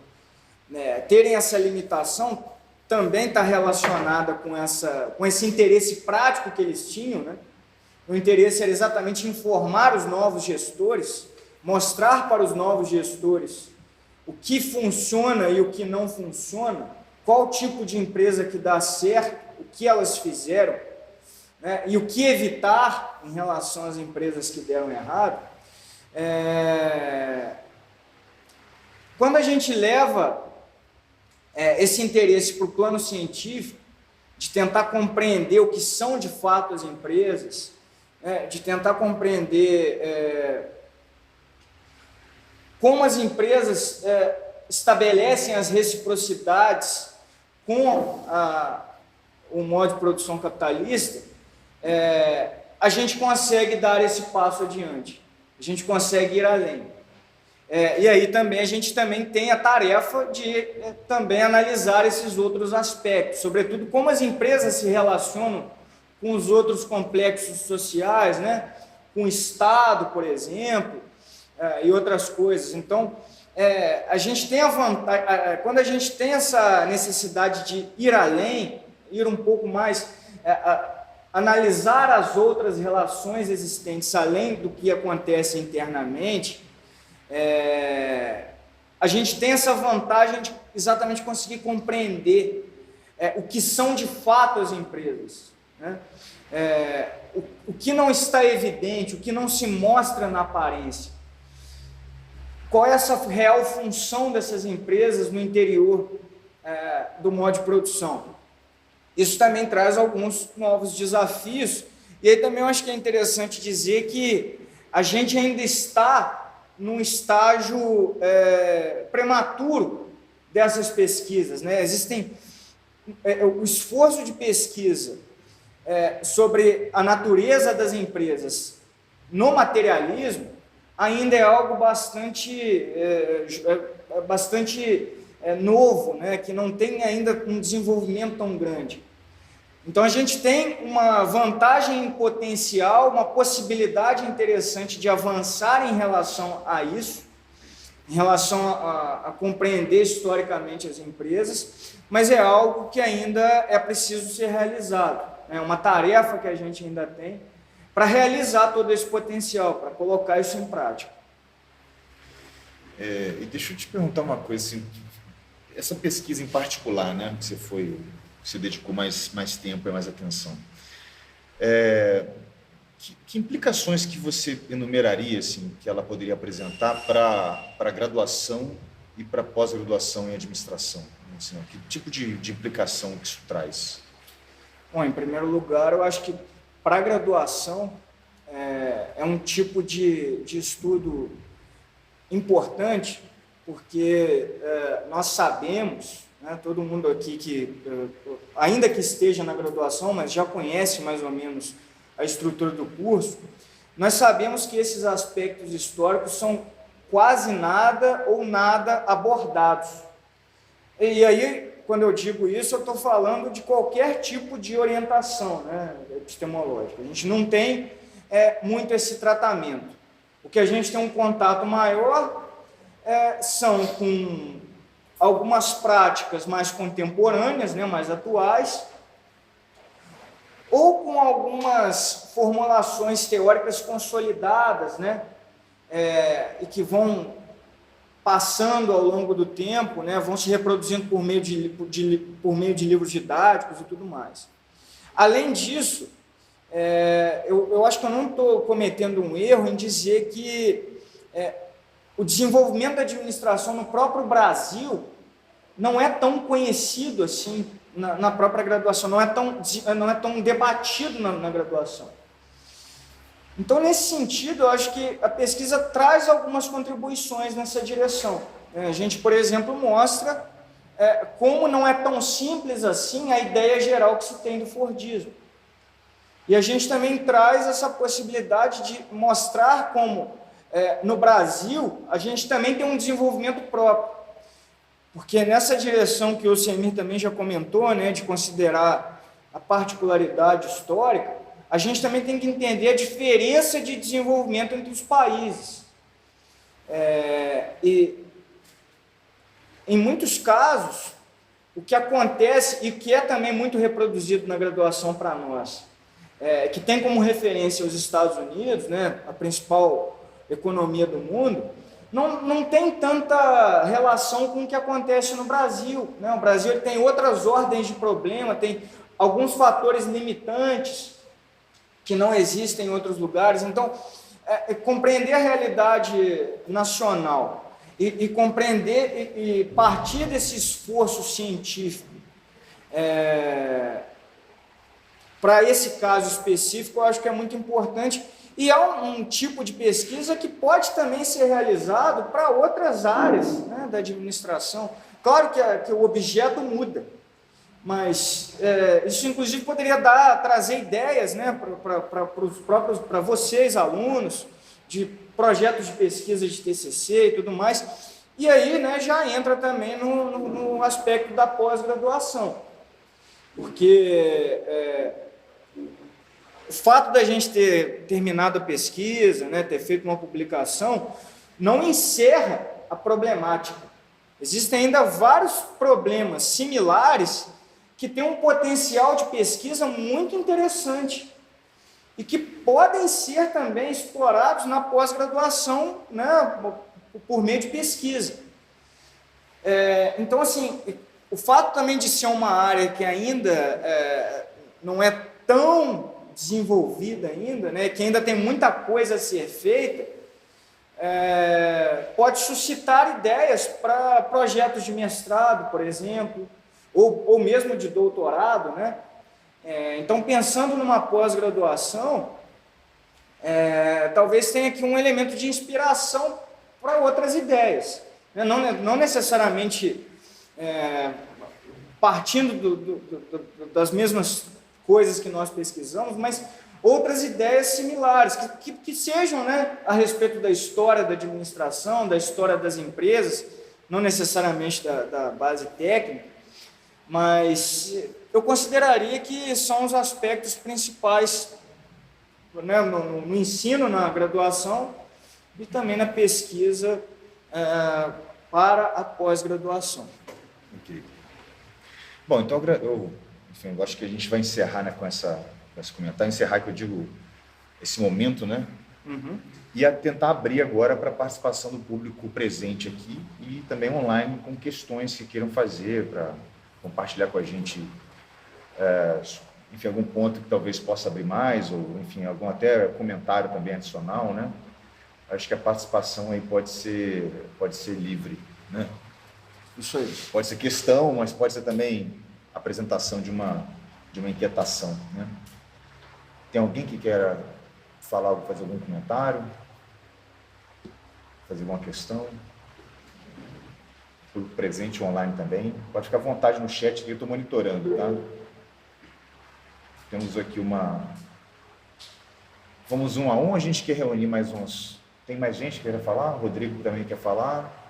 terem essa limitação, também está relacionada com esse interesse prático que eles tinham, né? O interesse era exatamente informar os novos gestores, mostrar para os novos gestores o que funciona e o que não funciona, qual tipo de empresa que dá certo, o que elas fizeram, né, e o que evitar em relação às empresas que deram errado. Quando a gente leva esse interesse para o plano científico, de tentar compreender o que são de fato as empresas, de tentar compreender como as empresas estabelecem as reciprocidades com o modo de produção capitalista, a gente consegue dar esse passo adiante, a gente consegue ir além. E aí também a gente também tem a tarefa de também analisar esses outros aspectos, sobretudo como as empresas se relacionam com os outros complexos sociais, né? Com o Estado, por exemplo, e outras coisas. Então, a gente tem a vantagem, quando a gente tem essa necessidade de ir além, ir um pouco mais, analisar as outras relações existentes além do que acontece internamente, a gente tem essa vantagem de exatamente conseguir compreender o que são de fato as empresas, né? O que não está evidente, o que não se mostra na aparência. Qual é essa real função dessas empresas no interior do modo de produção? Isso também traz alguns novos desafios, e aí também eu acho que é interessante dizer que a gente ainda está num estágio prematuro dessas pesquisas, né? Existem o esforço de pesquisa sobre a natureza das empresas no materialismo ainda é algo bastante novo, né? Que não tem ainda um desenvolvimento tão grande. Então a gente tem uma vantagem potencial, uma possibilidade interessante de avançar em relação a isso, em relação a compreender historicamente as empresas, mas é algo que ainda é preciso ser realizado. É uma tarefa que a gente ainda tem para realizar todo esse potencial, para colocar isso em prática. E deixa eu te perguntar uma coisa, assim, essa pesquisa em particular, né, que você dedicou mais tempo e mais atenção, que implicações que você enumeraria, assim, que ela poderia apresentar para graduação e para pós-graduação em administração? Assim, que tipo de implicação que isso traz? Bom, em primeiro lugar, eu acho que para a graduação é um tipo de estudo importante, porque nós sabemos, né, todo mundo aqui que, ainda que esteja na graduação, mas já conhece mais ou menos a estrutura do curso, nós sabemos que esses aspectos históricos são quase nada ou nada abordados. E aí, quando eu digo isso, eu estou falando de qualquer tipo de orientação, né, epistemológica. A gente não tem muito esse tratamento. O que a gente tem um contato maior são com algumas práticas mais contemporâneas, né, mais atuais, ou com algumas formulações teóricas consolidadas, né, e que vão passando ao longo do tempo, né, vão se reproduzindo por meio de livros didáticos e tudo mais. Além disso, eu acho que eu não estou cometendo um erro em dizer que o desenvolvimento da administração no próprio Brasil não é tão conhecido assim na própria graduação, não é tão debatido na graduação. Então, nesse sentido, eu acho que a pesquisa traz algumas contribuições nessa direção. A gente, por exemplo, mostra como não é tão simples assim a ideia geral que se tem do Fordismo. E a gente também traz essa possibilidade de mostrar como, no Brasil, a gente também tem um desenvolvimento próprio. Porque nessa direção que o Semir também já comentou, né, de considerar a particularidade histórica, a gente também tem que entender a diferença de desenvolvimento entre os países. E, em muitos casos, o que acontece, e que é também muito reproduzido na graduação para nós, que tem como referência os Estados Unidos, né, a principal economia do mundo, não tem tanta relação com o que acontece no Brasil, né? O Brasil ele tem outras ordens de problema, tem alguns fatores limitantes que não existem em outros lugares. Então, compreender a realidade nacional e compreender e partir desse esforço científico para esse caso específico, eu acho que é muito importante. E há um tipo de pesquisa que pode também ser realizado para outras áreas, né, da administração. Claro que o objeto muda, mas isso inclusive poderia trazer ideias, né, para vocês, alunos, de projetos de pesquisa de TCC e tudo mais. E aí, né, já entra também no aspecto da pós-graduação, porque o fato da gente ter terminado a pesquisa, né, ter feito uma publicação, não encerra a problemática. Existem ainda vários problemas similares que têm um potencial de pesquisa muito interessante e que podem ser também explorados na pós-graduação, né, por meio de pesquisa. Então, assim, o fato também de ser uma área que ainda não é tão desenvolvida ainda, né, que ainda tem muita coisa a ser feita, pode suscitar ideias para projetos de mestrado, por exemplo, ou mesmo de doutorado, né? Então, pensando numa pós-graduação, talvez tenha aqui um elemento de inspiração para outras ideias, né? Não necessariamente partindo das mesmas coisas que nós pesquisamos, mas outras ideias similares, que sejam, né, a respeito da história da administração, da história das empresas, não necessariamente da base técnica, mas eu consideraria que são os aspectos principais, né, no ensino, na graduação e também na pesquisa para a pós-graduação. Okay. Bom, então enfim, eu acho que a gente vai encerrar, né, com esse comentário, encerrar, que eu digo, esse momento, né? Uhum. E tentar abrir agora para a participação do público presente aqui e também online, com questões que queiram fazer, para compartilhar com a gente, enfim, algum ponto que talvez possa abrir mais, ou, enfim, algum até comentário também adicional, né? Acho que a participação aí pode ser livre, né? Isso aí. Pode ser questão, mas pode ser também apresentação de uma inquietação, né? Tem alguém que queira falar, fazer algum comentário? Fazer alguma questão? Público presente online também. Pode ficar à vontade no chat que eu estou monitorando, tá? Temos aqui uma Vamos um a um, a gente quer reunir mais uns... Tem mais gente que quer falar? O Rodrigo também quer falar?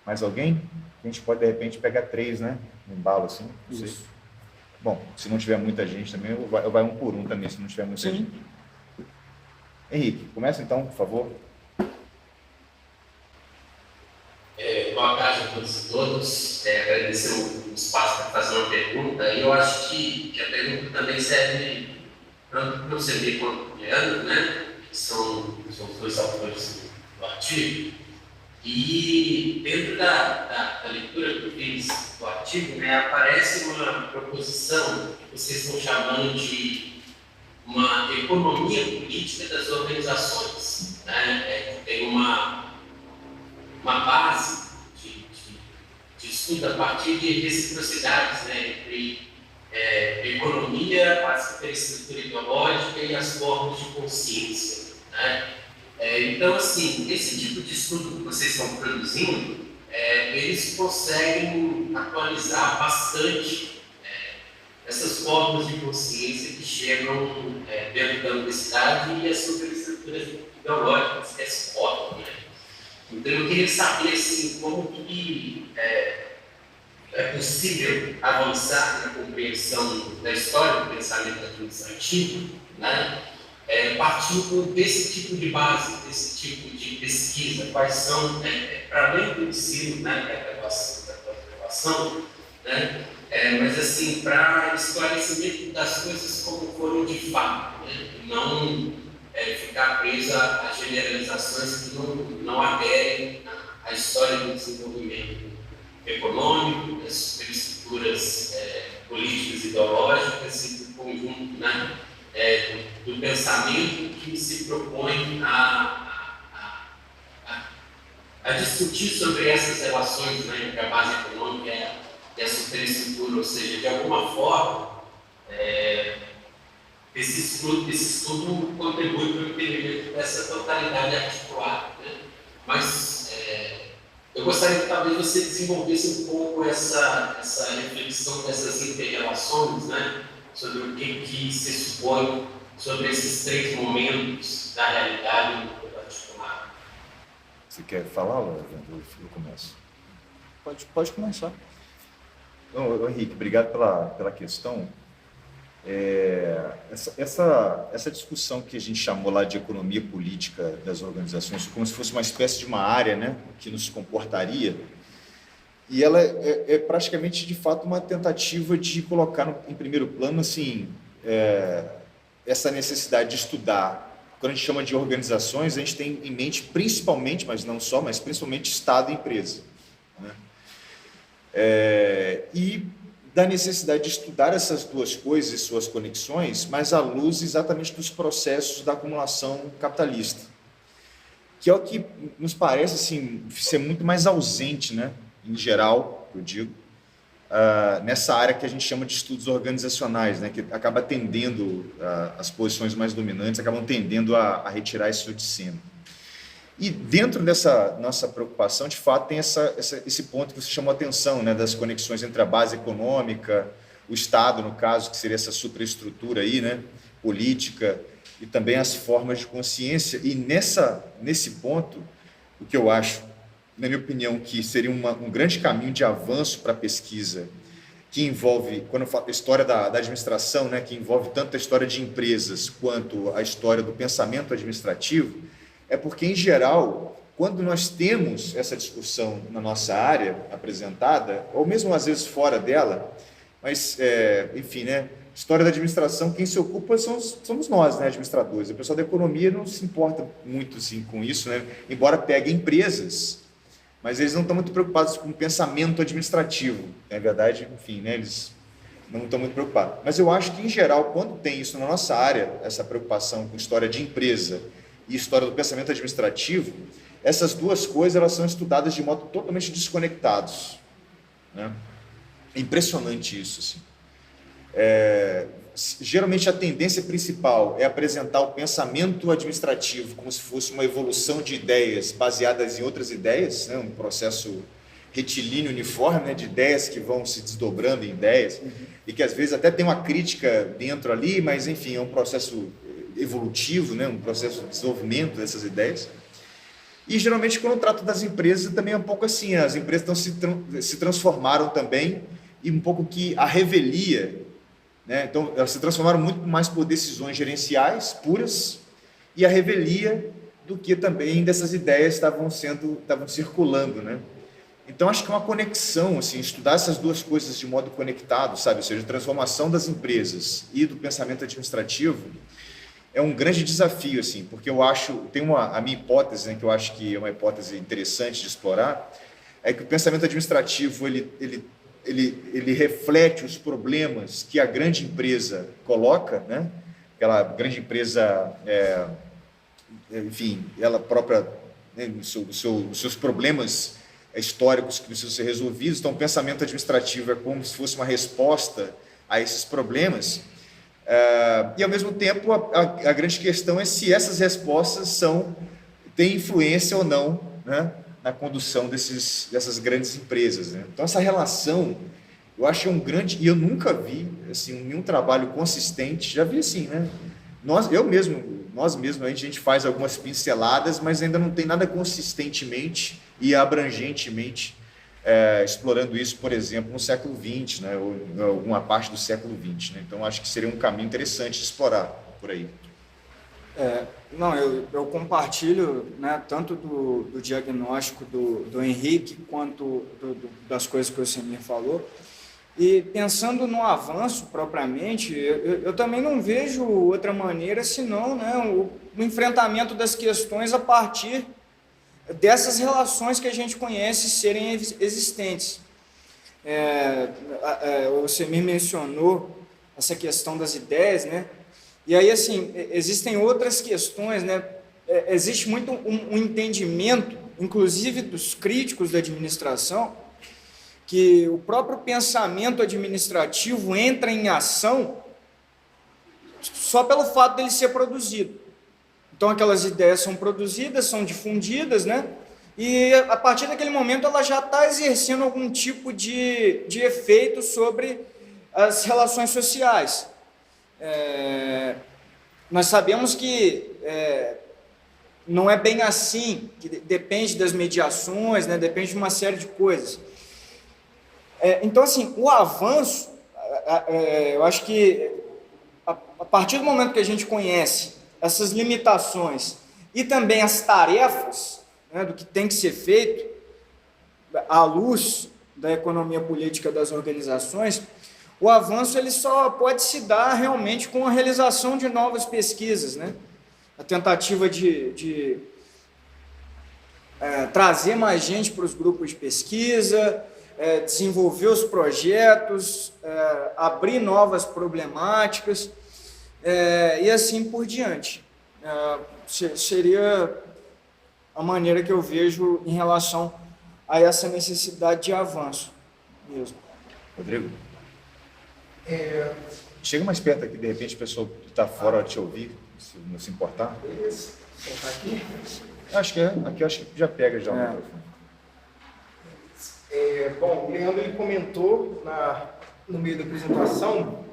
Mais alguém? A gente pode, de repente, pegar 3, né? Um embalo assim, não sei. Isso. Bom, se não tiver muita gente também, eu vai um por um também, se não tiver muita Sim. gente. Henrique, começa então, por favor. Boa tarde a todos e todas. Agradecer o espaço para fazer uma pergunta. E eu acho que a pergunta também serve tanto para o CB quanto para o Leandro, né? Que são os dois autores do artigo. E dentro da leitura que eu fiz do artigo, né, aparece uma proposição que vocês estão chamando de uma economia política das organizações, né? Que tem uma base de estudo a partir de reciprocidades, né, entre economia, a estrutura ideológica e as formas de consciência, né? Então, assim, esse tipo de estudo que vocês estão produzindo, eles conseguem atualizar bastante essas formas de consciência que chegam dentro da universidade e as superestruturas ideológicas que as formam, né? Então, eu queria saber assim, como que é possível avançar na compreensão da história do pensamento administrativo, né? Partindo desse tipo de base, desse tipo de pesquisa, quais são, para além do ensino, né, da graduação, né, mas assim, para esclarecimento das coisas como foram de fato, né, e não ficar presa a generalizações que não aderem à história do desenvolvimento econômico, das superestruturas políticas e ideológicas e do conjunto, né, do pensamento que se propõe a discutir sobre essas relações, né, entre a base econômica e a superestrutura, ou seja, de alguma forma, esse estudo contribui para o entendimento dessa totalidade articulada, né? Mas eu gostaria que talvez você desenvolvesse um pouco essa reflexão dessas inter-relações, né? Sobre o que se supõe sobre esses 3 momentos da realidade no mundo articulado. Você quer falar, Leandro? Eu começo. Pode começar. Não, Henrique, obrigado pela questão. Essa discussão que a gente chamou lá de economia política das organizações, como se fosse uma espécie de uma área, né, que nos comportaria, e ela é praticamente, de fato, uma tentativa de colocar em primeiro plano assim, essa necessidade de estudar. Quando a gente chama de organizações, a gente tem em mente principalmente, mas não só, mas principalmente Estado e empresa, né? E da necessidade de estudar essas duas coisas e suas conexões, mas à luz exatamente dos processos da acumulação capitalista, que é o que nos parece assim, ser muito mais ausente, né, em geral, eu digo, nessa área que a gente chama de estudos organizacionais, né, que acaba tendendo, as posições mais dominantes acabam tendendo a retirar isso de cena. E dentro dessa nossa preocupação, de fato, tem esse ponto que você chamou a atenção, né, das conexões entre a base econômica, o Estado, no caso, que seria essa superestrutura aí, né, política, e também as formas de consciência. E nesse ponto, o que eu acho, na minha opinião, que seria um grande caminho de avanço para a pesquisa, que envolve, quando eu falo história da administração, né, que envolve tanto a história de empresas quanto a história do pensamento administrativo, é porque, em geral, quando nós temos essa discussão na nossa área apresentada, ou mesmo às vezes fora dela, mas, enfim, né, história da administração, quem se ocupa somos nós, né, administradores. O pessoal da economia não se importa muito assim, com isso, né, embora pegue empresas, mas eles não estão muito preocupados com o pensamento administrativo. Na verdade, enfim, né, eles não estão muito preocupados. Mas eu acho que, em geral, quando tem isso na nossa área, essa preocupação com história de empresa e história do pensamento administrativo, essas duas coisas elas são estudadas de modo totalmente desconectados, né? É impressionante isso, assim. Geralmente a tendência principal é apresentar o pensamento administrativo como se fosse uma evolução de ideias baseadas em outras ideias, né? Um processo retilíneo uniforme, né, de ideias que vão se desdobrando em ideias, e que às vezes até tem uma crítica dentro ali, mas enfim, é um processo evolutivo, né, um processo de desenvolvimento dessas ideias. E geralmente quando eu trato das empresas também é um pouco assim, as empresas se transformaram também, e um pouco que a revelia, né, então elas se transformaram muito mais por decisões gerenciais puras, e a revelia do que também dessas ideias estavam circulando, né? Então, acho que é uma conexão, assim, estudar essas duas coisas de modo conectado, sabe? Ou seja, a transformação das empresas e do pensamento administrativo é um grande desafio, assim, porque eu acho, a minha hipótese, né, que eu acho que é uma hipótese interessante de explorar, é que o pensamento administrativo, ele reflete os problemas que a grande empresa coloca, né? Aquela grande empresa, enfim, ela própria, né, os seus problemas históricos que precisam ser resolvidos. Então, o pensamento administrativo é como se fosse uma resposta a esses problemas. E, ao mesmo tempo, a grande questão é se essas respostas têm influência ou não, né, na condução dessas grandes empresas, né? Então, essa relação, eu acho um grande... E eu nunca vi assim, nenhum trabalho consistente. Já vi assim, né? Nós mesmos, a gente faz algumas pinceladas, mas ainda não tem nada consistentemente e abrangentemente explorando isso, por exemplo, no século XX, né, ou em alguma parte do século XX. Né? Então, acho que seria um caminho interessante de explorar por aí. Não, eu compartilho, né, tanto do diagnóstico do Henrique quanto das coisas que o Semir falou. E pensando no avanço propriamente, eu também não vejo outra maneira senão, né, o enfrentamento das questões a partir dessas relações que a gente conhece serem existentes. O Semir mencionou essa questão das ideias, né? E aí, assim, existem outras questões, né? Existe muito um entendimento, inclusive dos críticos da administração, que o próprio pensamento administrativo entra em ação só pelo fato dele ser produzido. Então, aquelas ideias são produzidas, são difundidas, né? E, a partir daquele momento, ela já está exercendo algum tipo de efeito sobre as relações sociais. Nós sabemos que não é bem assim, que depende das mediações, né? Depende de uma série de coisas. Então, assim, o avanço, eu acho que a partir do momento que a gente conhece essas limitações e também as tarefas, né, do que tem que ser feito à luz da economia política das organizações, o avanço ele só pode se dar realmente com a realização de novas pesquisas, né? A tentativa de trazer mais gente para os grupos de pesquisa, desenvolver os projetos, abrir novas problemáticas, e assim por diante. Seria a maneira que eu vejo em relação a essa necessidade de avanço mesmo. Rodrigo? Chega mais perto aqui, de repente o pessoal que está fora vai te ouvir, se não se importar. Beleza. Sentar aqui? Acho que aqui acho que já pega já o microfone. Bom, o Leandro ele comentou no meio da apresentação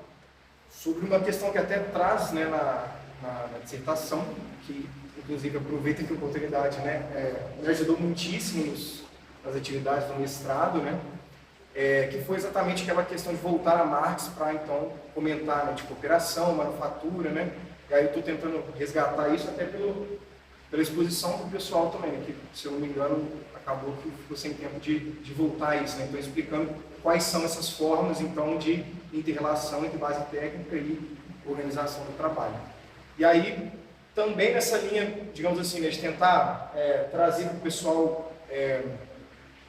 sobre uma questão que até traz, né, na dissertação, que inclusive aproveita aqui a oportunidade, né, me ajudou muitíssimo nas atividades do mestrado, né, que foi exatamente aquela questão de voltar a Marx para então comentar, né, de cooperação, manufatura, né, e aí eu estou tentando resgatar isso até pela exposição do pessoal também, né, que, se eu não me engano, acabou que ficou sem tempo de voltar a isso, né, então explicando quais são essas formas então de inter-relação entre base técnica e organização do trabalho. E aí, também nessa linha, digamos assim, né, de tentar trazer para o pessoal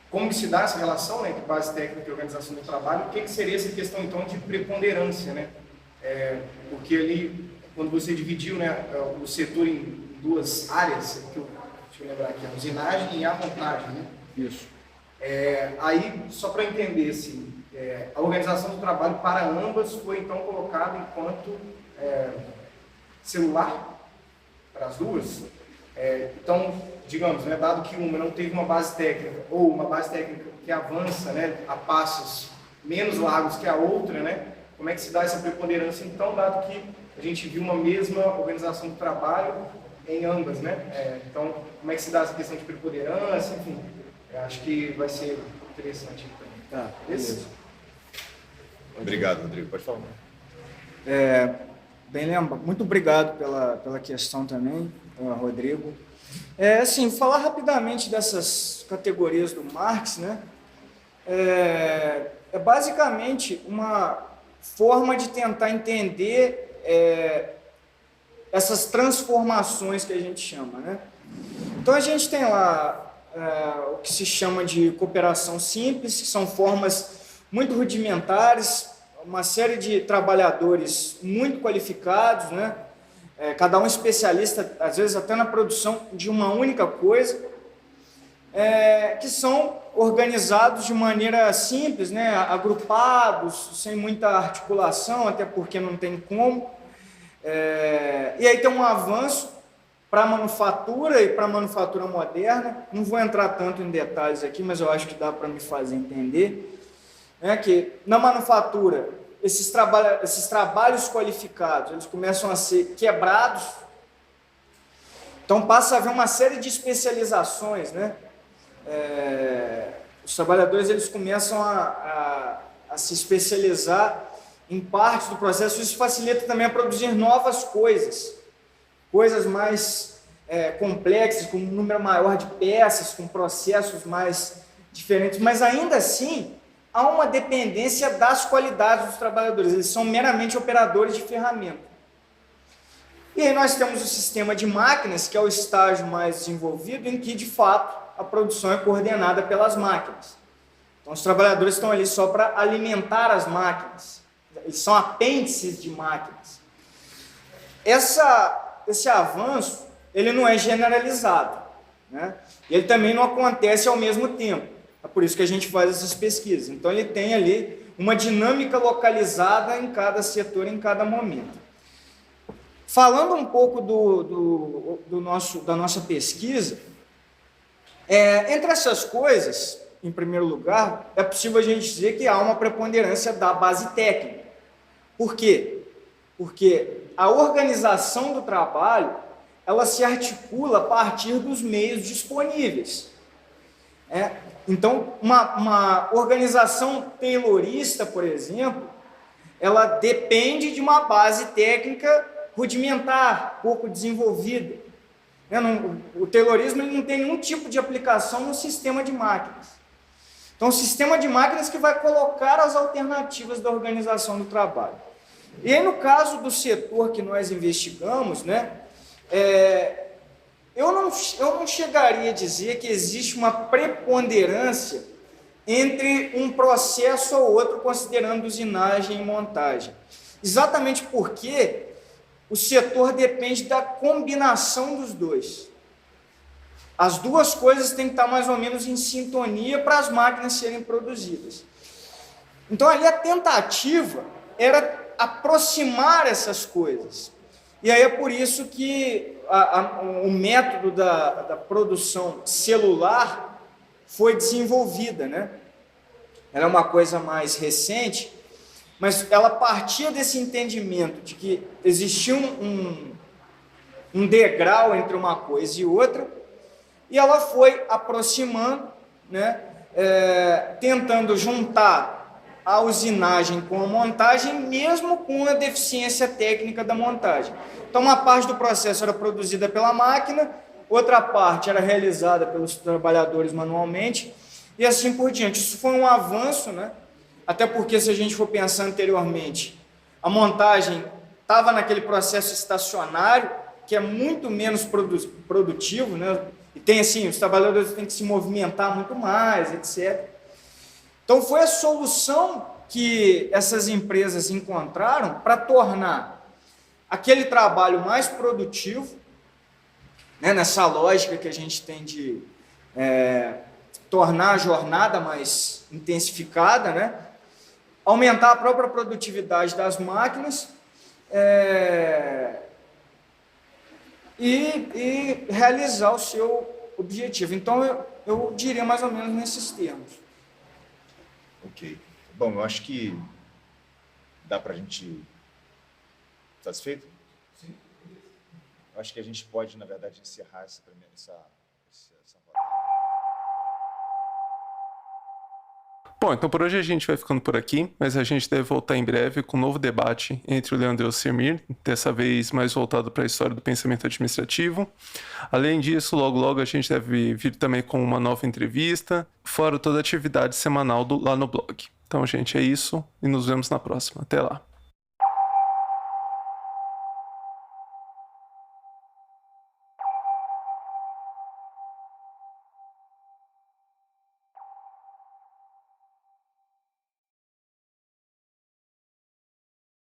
como que se dá essa relação, né, entre base técnica e organização do trabalho, o que seria essa questão então de preponderância, né? Porque ali, quando você dividiu, né, o setor em duas áreas, deixa eu lembrar aqui, a usinagem e a montagem, né? Isso. Aí, só para entender, assim, a organização do trabalho para ambas foi então colocada enquanto celular para as duas, Então, digamos, né, dado que uma não teve uma base técnica, ou uma base técnica que avança, né, a passos menos largos que a outra, né, como é que se dá essa preponderância, então, dado que a gente viu uma mesma organização do trabalho em ambas, né? Então, como é que se dá essa questão de preponderância, enfim, eu acho que vai ser interessante também. Tá, beleza. Obrigado, Rodrigo. Pode falar. Bem lembrado. Muito obrigado pela questão também, Rodrigo. Assim, falar rapidamente dessas categorias do Marx, né? É basicamente uma forma de tentar entender essas transformações que a gente chama, né? Então, a gente tem lá o que se chama de cooperação simples, que são formas muito rudimentares, uma série de trabalhadores muito qualificados, né? Cada um especialista, às vezes até na produção de uma única coisa, que são organizados de maneira simples, né? Agrupados, sem muita articulação, até porque não tem como. E aí tem um avanço para a manufatura e para a manufatura moderna. Não vou entrar tanto em detalhes aqui, mas eu acho que dá para me fazer entender. Que na manufatura, esses trabalhos qualificados, eles começam a ser quebrados. Então passa a haver uma série de especializações, né? Os trabalhadores eles começam a se especializar em partes do processo. Isso facilita também a produzir novas coisas mais complexas, com um número maior de peças, com processos mais diferentes, mas ainda assim há uma dependência das qualidades dos trabalhadores, eles são meramente operadores de ferramenta. E aí nós temos o sistema de máquinas, que é o estágio mais desenvolvido, em que de fato a produção é coordenada pelas máquinas. Então os trabalhadores estão ali só para alimentar as máquinas, eles são apêndices de máquinas. Esse avanço, ele não é generalizado, né? E ele também não acontece ao mesmo tempo. É por isso que a gente faz essas pesquisas. Então, ele tem ali uma dinâmica localizada em cada setor, em cada momento. Falando um pouco da nossa pesquisa, entre essas coisas, em primeiro lugar, é possível a gente dizer que há uma preponderância da base técnica. Por quê? Porque a organização do trabalho, ela se articula a partir dos meios disponíveis. Então, uma organização taylorista, por exemplo, ela depende de uma base técnica rudimentar, pouco desenvolvida. O taylorismo ele não tem nenhum tipo de aplicação no sistema de máquinas. Então, o sistema de máquinas que vai colocar as alternativas da organização do trabalho. E aí, no caso do setor que nós investigamos, né, eu não chegaria a dizer que existe uma preponderância entre um processo ou outro, considerando usinagem e montagem. Exatamente porque o setor depende da combinação dos dois. As duas coisas têm que estar mais ou menos em sintonia para as máquinas serem produzidas. Então, ali a tentativa era aproximar essas coisas. E aí é por isso que o método da produção celular foi desenvolvida, né? Ela é uma coisa mais recente, mas ela partia desse entendimento de que existia um degrau entre uma coisa e outra, e ela foi aproximando, né? Tentando juntar a usinagem com a montagem, mesmo com a deficiência técnica da montagem. Então, uma parte do processo era produzida pela máquina, outra parte era realizada pelos trabalhadores manualmente, e assim por diante. Isso foi um avanço, né? Até porque, se a gente for pensar anteriormente, a montagem estava naquele processo estacionário, que é muito menos produtivo, né? E tem assim, os trabalhadores têm que se movimentar muito mais, etc. Então, foi a solução que essas empresas encontraram para tornar aquele trabalho mais produtivo, né, nessa lógica que a gente tem de tornar a jornada mais intensificada, né, aumentar a própria produtividade das máquinas e realizar o seu objetivo. Então, eu diria mais ou menos nesses termos. Ok. Bom, eu acho que dá para a gente... Satisfeito? Sim. Eu acho que a gente pode, na verdade, encerrar essa rodada. Bom, então por hoje a gente vai ficando por aqui, mas a gente deve voltar em breve com um novo debate entre o Leandro e o Semir, dessa vez mais voltado para a história do pensamento administrativo. Além disso, logo logo a gente deve vir também com uma nova entrevista, fora toda a atividade semanal lá no blog. Então, gente, é isso e nos vemos na próxima. Até lá.